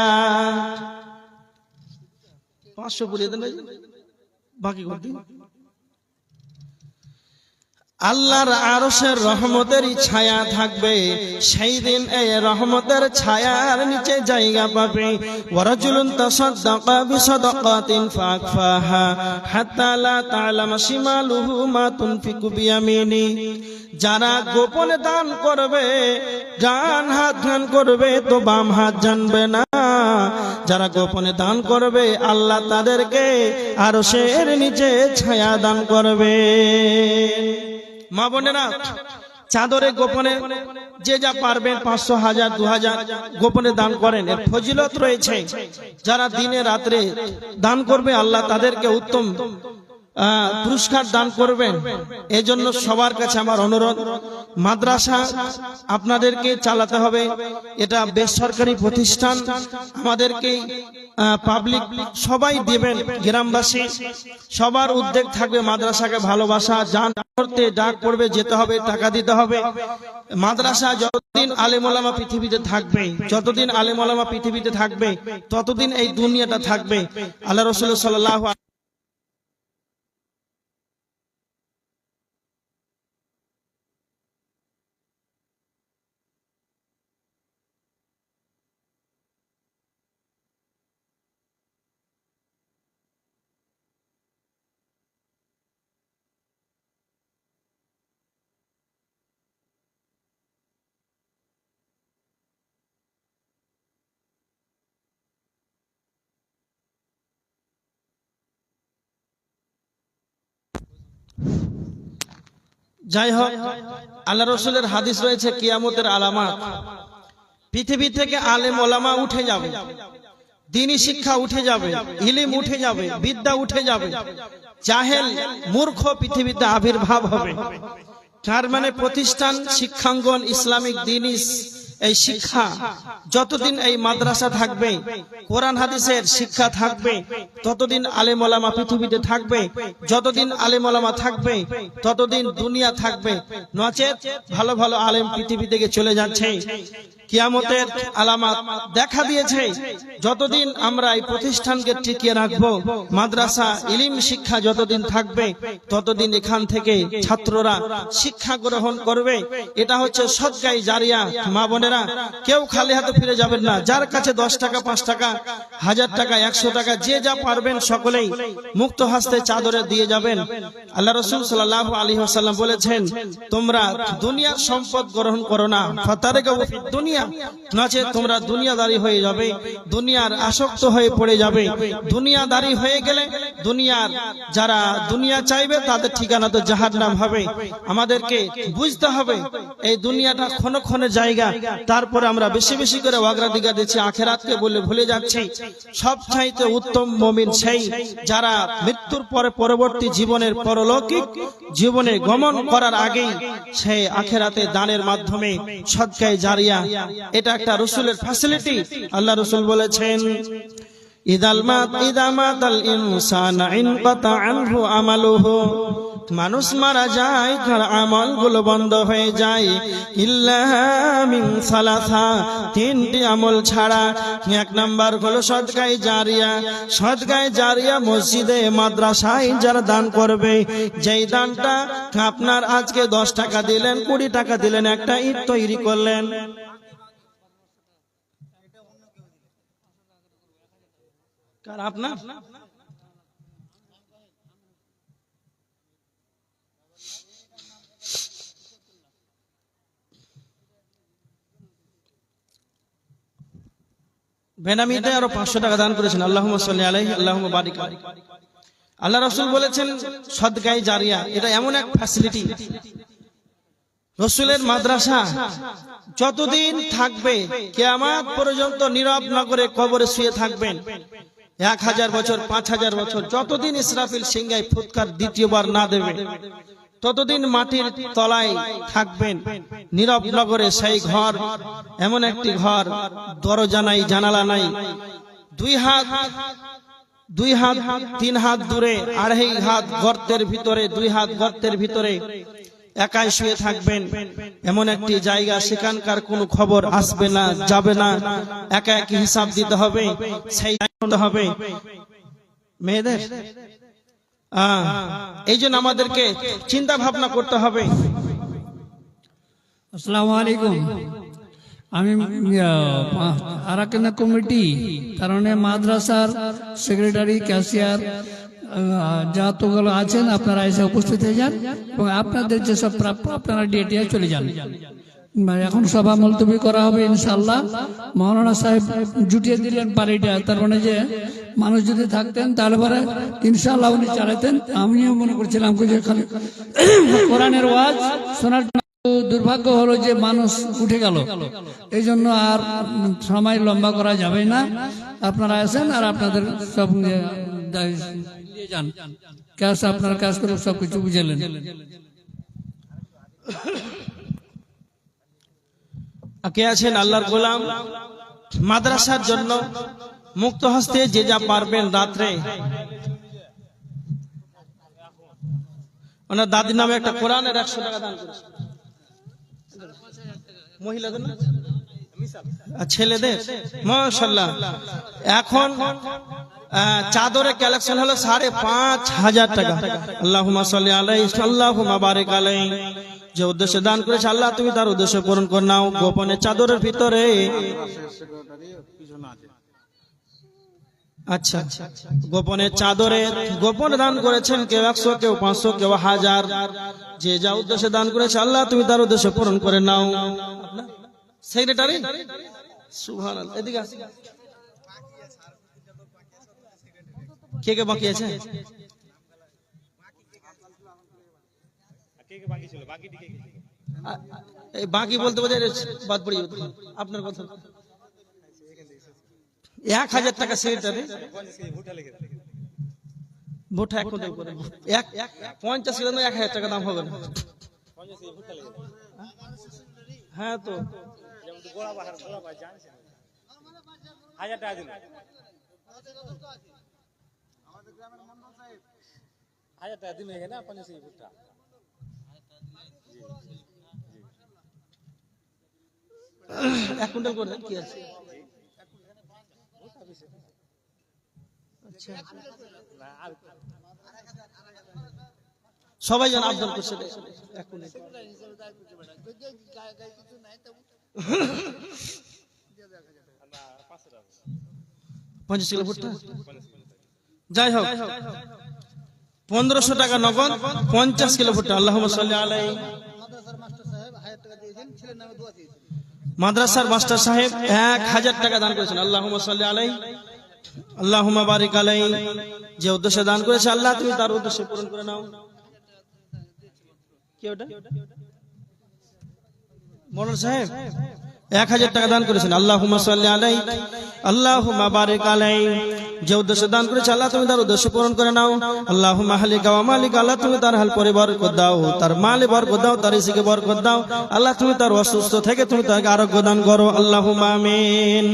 500 পুরিয়ে দেন, বাকি করে দিন। আল্লাহর আরশের রহমতের ছায়া থাকবে, সেই দিন এই রহমতের ছায়ার নিচে জায়গা পাবে। ওয়ারাজুলুন তাসাদদাকা বিসাদাকাতিন ফাকফাহা হাত্তা লা তা'লামা শিমালুহু মা তুনফিকু বিয়ামিনি, যারা গোপনে দান করবে, ডান হাত দান করবে তো বাম হাত জানবে না। যারা গোপনে দান করবে আল্লাহ তাদেরকে আরশের নিচে ছায়া দান করবে। মা বোনেরা, চাদরে গোপনে যে যা পারবেন 500, 1000, 2000 গোপনে দান করেন, এর ফজিলত রয়েছে। যারা দিনে রাত্রে দান করবে আল্লাহ তাদেরকে উত্তম পুরস্কার দান করবেন। এজন্য সবার কাছে আমার অনুরোধ, মাদ্রাসা আপনাদেরকে চালাতে হবে, এটা বেসরকারি প্রতিষ্ঠান, আমাদেরকে পাবলিক সবাই দিবেন, গ্রামবাসী সবার উদ্যোগ থাকবে, মাদ্রাসাকে ভালোবাসা, জান করতে ডাক পড়বে, যেতে হবে, টাকা দিতে হবে। মাদ্রাসা যতদিন আলেম ওলামা পৃথিবীতে থাকবে, যতদিন আলেম ওলামা পৃথিবীতে থাকবে, ততদিন এই দুনিয়াটা থাকবে। আল্লাহ রাসূল সাল্লাল্লাহু যাই হোক, আল্লাহ রাসূলের হাদিস রয়েছে, কিয়ামতের আলামত, পৃথিবী থেকে আলেম ওলামা উঠে যাবে, দ্বীনি শিক্ষা উঠে যাবে, ইলম উঠে যাবে, বিদ্যা উঠে যাবে, জাহেল মূর্খ পৃথিবীতে আবির্ভাব হবে। তার মানে প্রতিষ্ঠান, শিক্ষাঙ্গন, ইসলামিক দ্বীনি এই শিক্ষা যতদিন এই মাদ্রাসা থাকবে, কোরআন হাদিসের শিক্ষা থাকবে, ততদিন আলেম ওলামা পৃথিবীতে থাকবে। যতদিন আলেম ওলামা থাকবে ততদিন দুনিয়া থাকবে, নচেত ভালো ভালো আলেম পৃথিবী থেকে চলে যাচ্ছে। কিয়ামতের আলামত দেখা দিয়েছে। যতদিন আমরা এই প্রতিষ্ঠানকে টিকিয়ে রাখবো, মাদ্রাসা ইলম শিক্ষা যতদিন থাকবে, ততদিন এখান থেকে ছাত্ররা শিক্ষা গ্রহণ করবে। এটা হচ্ছে সদকায়ে জারিয়া। মা বোনেরা, কেউ খালি হাতে ফিরে যাবেন না। যার কাছে 10 টাকা, 5 টাকা, 1000 টাকা, 100 টাকা, যে যা পারবেন সকলেই মুক্ত হস্তে চাদরে দিয়ে যাবেন। আল্লাহ রাসূল সাল্লাল্লাহু আলাইহি ওয়াসাল্লাম বলেছেন, তোমরা দুনিয়ার সম্পদ গ্রহণ করো না, ফাতারিকা ফিদ দুনিয়া, নচেত তোমরা দুনিয়াদারি হয়ে যাবে, দুনিয়ার আসক্ত হয়ে পড়ে যাবে। দুনিয়াদারি হয়ে গেলে দুনিয়ার যারা দুনিয়া চাইবে তাদের ঠিকানা তো জাহান্নাম হবে। আমাদেরকে বুঝতে হবে এই দুনিয়াটা ক্ষণক্ষণের জায়গা। তারপরে আমরা বেশি বেশি করে অগ্রাধিকার দিচ্ছি আখিরাতকে বলে ভুলে যাচ্ছি। সবচাইতে উত্তম মুমিন সেই যারা মৃত্যুর পরে পরবর্তী জীবনের পরলৌকিক জীবনে গমন করার আগেই সেই আখিরাতে দানের মাধ্যমে সদকায়ে জারিয়া, এটা একটা রাসূলের ফ্যাসিলিটি। আল্লাহ রাসূল বলেছেন, ইদা মাতাল ইনসানা ইনকাতা আনহু আমালুহু, মানুষ মারা যায় তার আমলগুলো বন্ধ হয়ে যায়, ইল্লা মিন সালাসা, 3টি আমল ছাড়া। 1 নাম্বার হলো সদকায়ে জারিয়া। সদকায়ে জারিয়া মসজিদে মাদ্রাসায় যারা দান করবে, যেই দানটা আপনার আজকে 10 টাকা দিলেন, 20 টাকা দিলেন, একটা ইট তৈরি করলেন, কার আপনার? বেনামিতে আরো 500 টাকা দান করেছেন। আল্লাহুম্মা সাল্লি আলাইহি আল্লাহুম্মা বারিক আলাইহি। আল্লাহ রাসূল বলেছেন সদকায়ে জারিয়া এটা এমন এক ফ্যাসিলিটি। রাসূলের মাদ্রাসা যতদিন থাকবে, কিয়ামত পর্যন্ত নীরব নগরে কবরে শুয়ে থাকবেন। 1000 বছর, 5000 বছর, যতদিন ইসরাফিল সিংহায় ফুৎকার দ্বিতীয়বার না দেবে, ততদিন মাটির তলায় থাকবেন নীরব নগরে। সেই ঘর এমন একটি ঘর, দরজা নাই, জানালা নাই, 2 হাত 3 হাত দূরে, 2.5 হাত গর্তের ভিতরে, 2 হাত গর্তের ভিতরে একাই শুয়ে থাকবেন। এমন একটি জায়গা, সেখানকার কোনো খবর আসবে না, যাবে না, একা একই হিসাব দিতে হবে। সেই হবে মেয়েদের। এই জন্য আমাদেরকে চিন্তা ভাবনা করতে হবে। আসসালামু আলাইকুম। আমি আরাকানা কমিটি কারণে মাদ্রাসার সেক্রেটারি, ক্যাশিয়ার যতগুলো আছেন আপনারা এসে উপস্থিত হয়ে যান এবং আপনাদের যেসব প্রাপ্য আপনারা ডেটে চলে যান। এখন সভা মুলতবি করা হবে ইনশাআল্লাহ। মাওলানা সাহেব জুটিয়ে দিলেন পারিটা, তার মানে যে মানুষ যদি থাকতেন তাহলে পরে ইনশাআল্লাহ উনি চালাতেন। আমিও মনে করছিলাম যে খালি কোরআনের ওয়াজ শোনার দুর্ভাগ্য হলো যে মানুষ উঠে গেল, এই জন্য আর সময় লম্বা করা যাবে না। আপনারা আসেন আর আপনাদের সব দিয়ে যান। ক্যাশ আপনার কাজ করে সবকিছু বুঝেলেন। কে আছেন আল্লাহর গোলাম? মাদ্রাসার জন্য মুক্ত হস্তে যে যা পারবেন, রাত্রে ওনার দাদির নামে একটা কোরআনের 100 টাকা দান করেছে। মহিলাদের না, ছেলেদের মাশাআল্লাহ। এখন চাদরের কালেকশন হলো 5,500 টাকা। আল্লাহুম্মা সাল্লি আলাইহি আল্লাহুম্মা বারিক আলাইহি। যে উদ্দেশ্যে দান করেছে আল্লাহ তুমি তার উদ্দেশ্য পূরণ করে নাও। গোপনে চাদরের ভিতরে, আচ্ছা, গোপনে চাদরে গোপন দান করেছেন, কেউ 100, কেউ 500, কেউ 1000। যে যা উদ্দেশ্যে দান করেছে আল্লাহ তুমি তার উদ্দেশ্য পূরণ করে নাও। সেক্রেটারি সুবহানাল্লাহ, এদিকে আসেন। কে কে বাকি আছে? বাকি বলতে বোঝায় বাদ পড়ে যাবে আপনার কথা। 1000 টাকা সেক্রেটারি ভোটা এখন 50 কিলো 1000 টাকা দাম হবে না। হ্যাঁ তো 1000 টাকা দিন, 1000 টাকা দিন না 50 ভোটা। 1 কুইন্টাল করে কি আছে? আচ্ছা, সবাই যেন আবদার করছে 1 কুইন্টাল। 50 কিলো ভুট্টা, যাই হোক 1500 টাকা নগদ, 50 কিলো ভুট্টা। আল্লাহুম্মা সাল্লি আলাইহি। মাদ্রাসার মাস্টার সাহেব 1000 টাকা দান করেছেন। আল্লাহুম্মা সাল্লি আলাইহি, আল্লাহুম্মা বারিক আলাইহি। যে উদ্দেশ্যে দান করেছে আল্লাহ তুমি তার উদ্দেশ্য পূরণ করে নাও। কি ওটা? মোড়ল সাহেব 1000 টাকা দান করেছেন। আল্লাহুম্মা সাল্লি আলাইহি, আল্লাহুম্মা বারিক আলাইহি। যে উদ্দেশ্যে দান করেছে আল্লাহ তুমি তার উদ্দেশ্য পূরণ করে নাও। আল্লাহুম্মা হালিকা ওয়া মালিকা, আল্লাহ তুমি তার হাল পরে বরকত দাও, তার মালে বরকত দাও, তার রিজিকে বরকত দাও। আল্লাহ তুমি তার অসুস্থ থেকে তুমি তাকে আরোগ্য দান করো। আল্লাহুম্মা আমিন।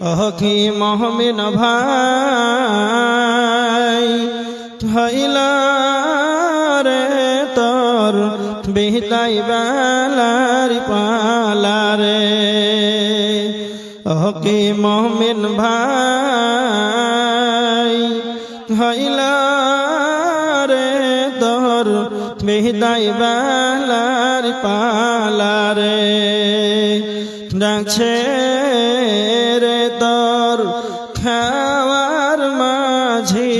ওহ কি মুমিন ভাই হইলা রে তোর বিদায় বেলার পালারে। ওহ কি মুমিন ভাই হইলা রে তোর বিদায় বেলার পালারে। ডাকছে রে তোর খাওয়ার মাঝি,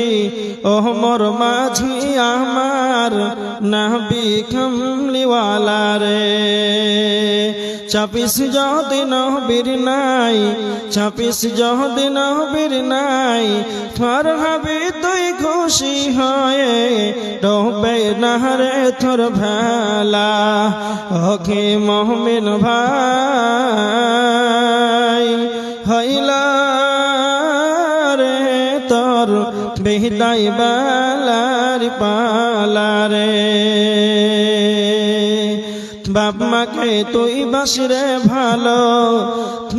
ও মোর মাঝি আমার নবী কামলিওয়ালা রে। চাপিস যদি নবীর নাই, চাপিস যদি নবীর নাই, তোর হবি তুই খুশি হয়ে ডোবে না রে তোর ভেলা। ওকে মুমিন ভাই হইলা রে তোর বিদায় বেলার পালারে। বাপ মাকে তুই বাসরে ভালো,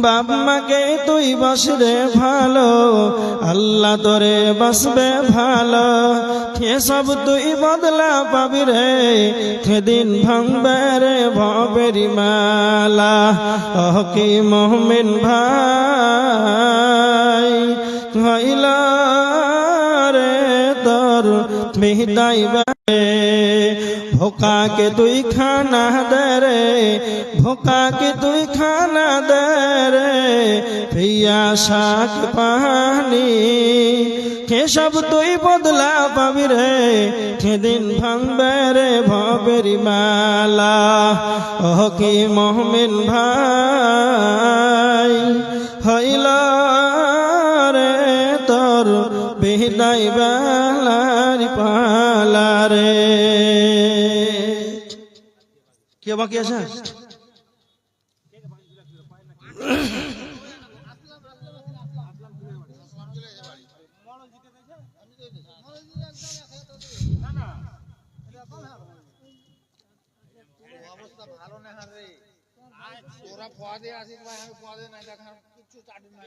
বাপ মাকে তুই বাসরে ভালো, আল্লাহ তোরে বাসবে ভালো। এসব তুই বদলা পাবি রে, সেদিন ভাঙবে রে ভবের মালা। ওহ কি মুমিন ভাই হইলা রে তোর বিদায় বেলারে। ভোকা কে তুই খানা দে রে, ভোকা কে তুই খানা দে রে, পিয়াসা কে পানি। কেসব তুই বদলা পাবি রে, সেদিন ভাঙবে রে ভবের মালা। ওহ কি মুমিন ভাই হইলা রে তোর বিদায় বেলার পালারে। কে বাকি আছে? অবস্থা ভালো না রে, তোরা পদে আসিস ভাই, আমি পদে নাই, দেখা কিছু চাটু নাই।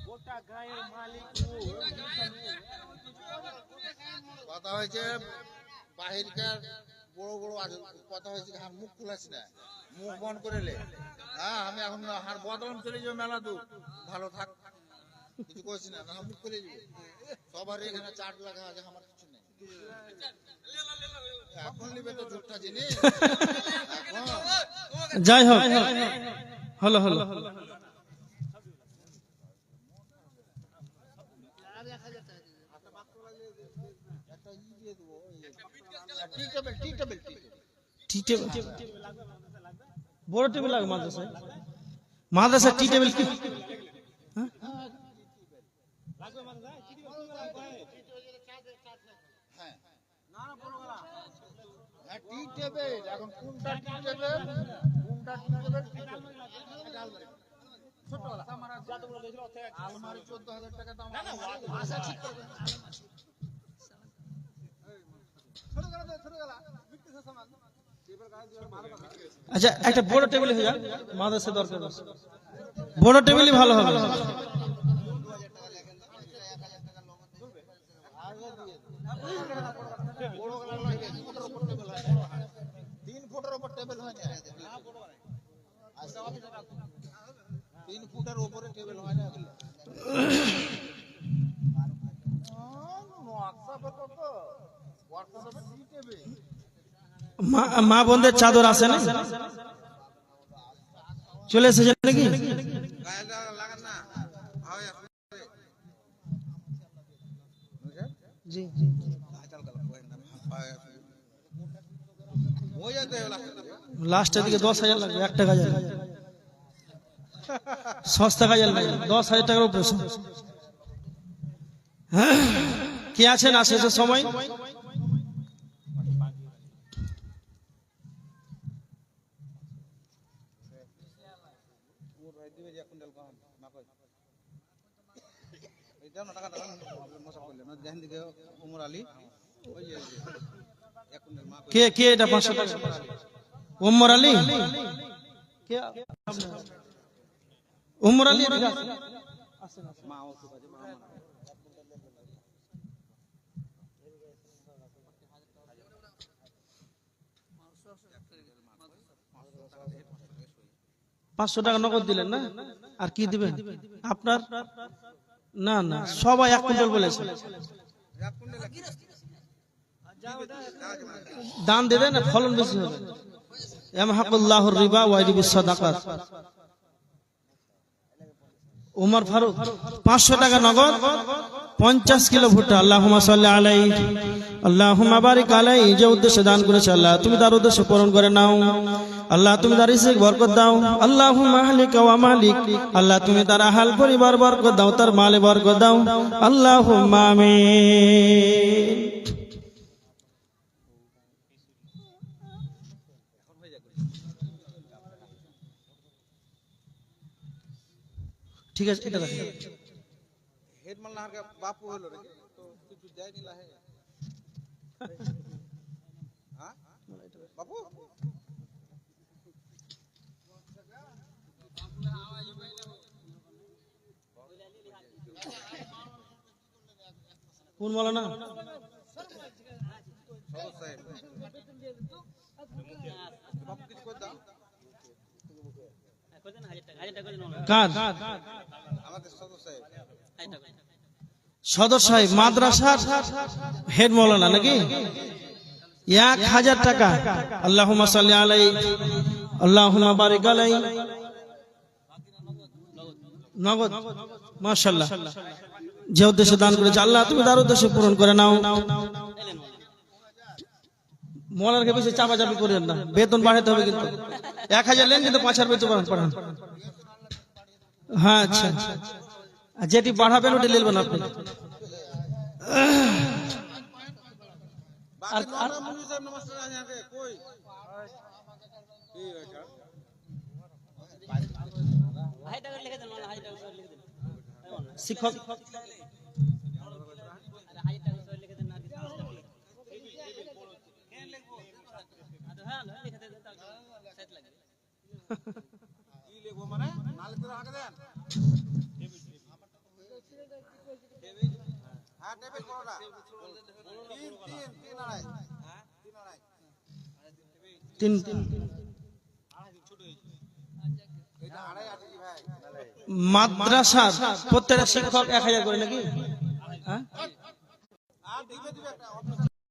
গোটা গায়ের মালিক কথা হয়েছে বাহিরকার বড় বড় আছে, কথা হয়েছে হার মুখ খুলাস না, মুখ বন্ধ করে লে। হ্যাঁ আমি এখন হার বদলাম চলে যাবে মেলা, দু ভালো থাক, কিছু কইছি না, না মুখ খুলে যাবে। সবার এখানে চাট লাগা আছে, আমার কিছু নেই। এখন নিবে তো ঝুটটা জিনিস। যাই হোক হলো হলো বড় টেবিল লাগে মাদ্রাসায়। মাদ্রাসায় টি টেবিল কি টি টেবিল এখন কোনটা টি টেবিল, কোনটা টি টেবিল? ছোটওয়ালা আলমারি 14,000 টাকা দাম। ভাষা ঠিক করবে না। আচ্ছা একটা বড় টেবিল হয়ে যাক, মাদ্রাসা দরকার বড় টেবিলই ভালো হবে। 3 ফুটের উপরে টেবিল হয় না এগুলো। মা বোনদের চাদর আছে না, চলে এসেছে নাকি? গায়েটা লাগান না, হয় এখন। জি হয়ে যেতে হবে লাস্টের দিকে 10,000 লাগবে, 1 টাকা যাবে, সস্তা কাজ লাগবে, 10,000 টাকার উপরে। কে আছেন আসে সময়? কে কে এটা 500 টাকা? ওমর আলী, কে ওমর আলী? এদিকে আসেন। পাঁচশো টাকা নগদ দিলেন না, আর কি দিবেন আপনার? না না, সবাই 1 কুইন্টাল বলেছে। দান দেবেন না, ফলন বেশি হবে। ইয়ামহাকুল্লাহুর রিবা ওয়া ইয়ারবিস সাদাকাত। উমর ফারুক 500 টাকা নগদ, 50 কিলো ভুট্টা। আল্লাহুম্মা সাল্লি আলাইহি আল্লাহুম্মা বারিক আলাইহি। যে উদ্দেশ্যে দান করেছে আল্লাহ তুমি তার উদ্দেশ্য পূরণ করে নাও। আল্লাহ তুমি তার রিজিক বরকত দাও। আল্লাহুম্মা আহলিকা ওয়া মালিক। আল্লাহ তুমি তার আহল পরিবার বরকত দাও, তার মালে বরকত দাও। আল্লাহুম্মা আমিন। ঠিক আছে, এটা রাখেন। হেড মাল্লাহার বাপু হলো রে, তো কিছু দেয়নি লাহে। হ্যাঁ বাপু কোন বলো না? বাপু কিছু করে দাও। কার? আমাদের সদস্য সদর সাহেব মাদ্রাসার হেড মৌলানা নাকি? 1000 টাকা। আল্লাহুম্মা সাল্লি আলাইহি আল্লাহুম্মা বারিক আলাইহি। নগদ, মাশাআল্লাহ। যে উদ্দেশ্যে দান করেছে আল্লাহ তুমি তার উদ্দেশ্য পূরণ করে নাও। মৌলানাকে বেশি চাপাচাপি করেন না, বেতন বাড়াতে হবে কিন্তু। 1000 নেন কিন্তু 5000 বেতন পাঠান। হ্যাঁ আচ্ছা, যেটি বাড়াবেন ওটি নেবেন আপনি। শিক্ষক তিন মাদ্রাসার প্রত্যেকটা শিক্ষক 1000 করে নাকি? হ্যাঁ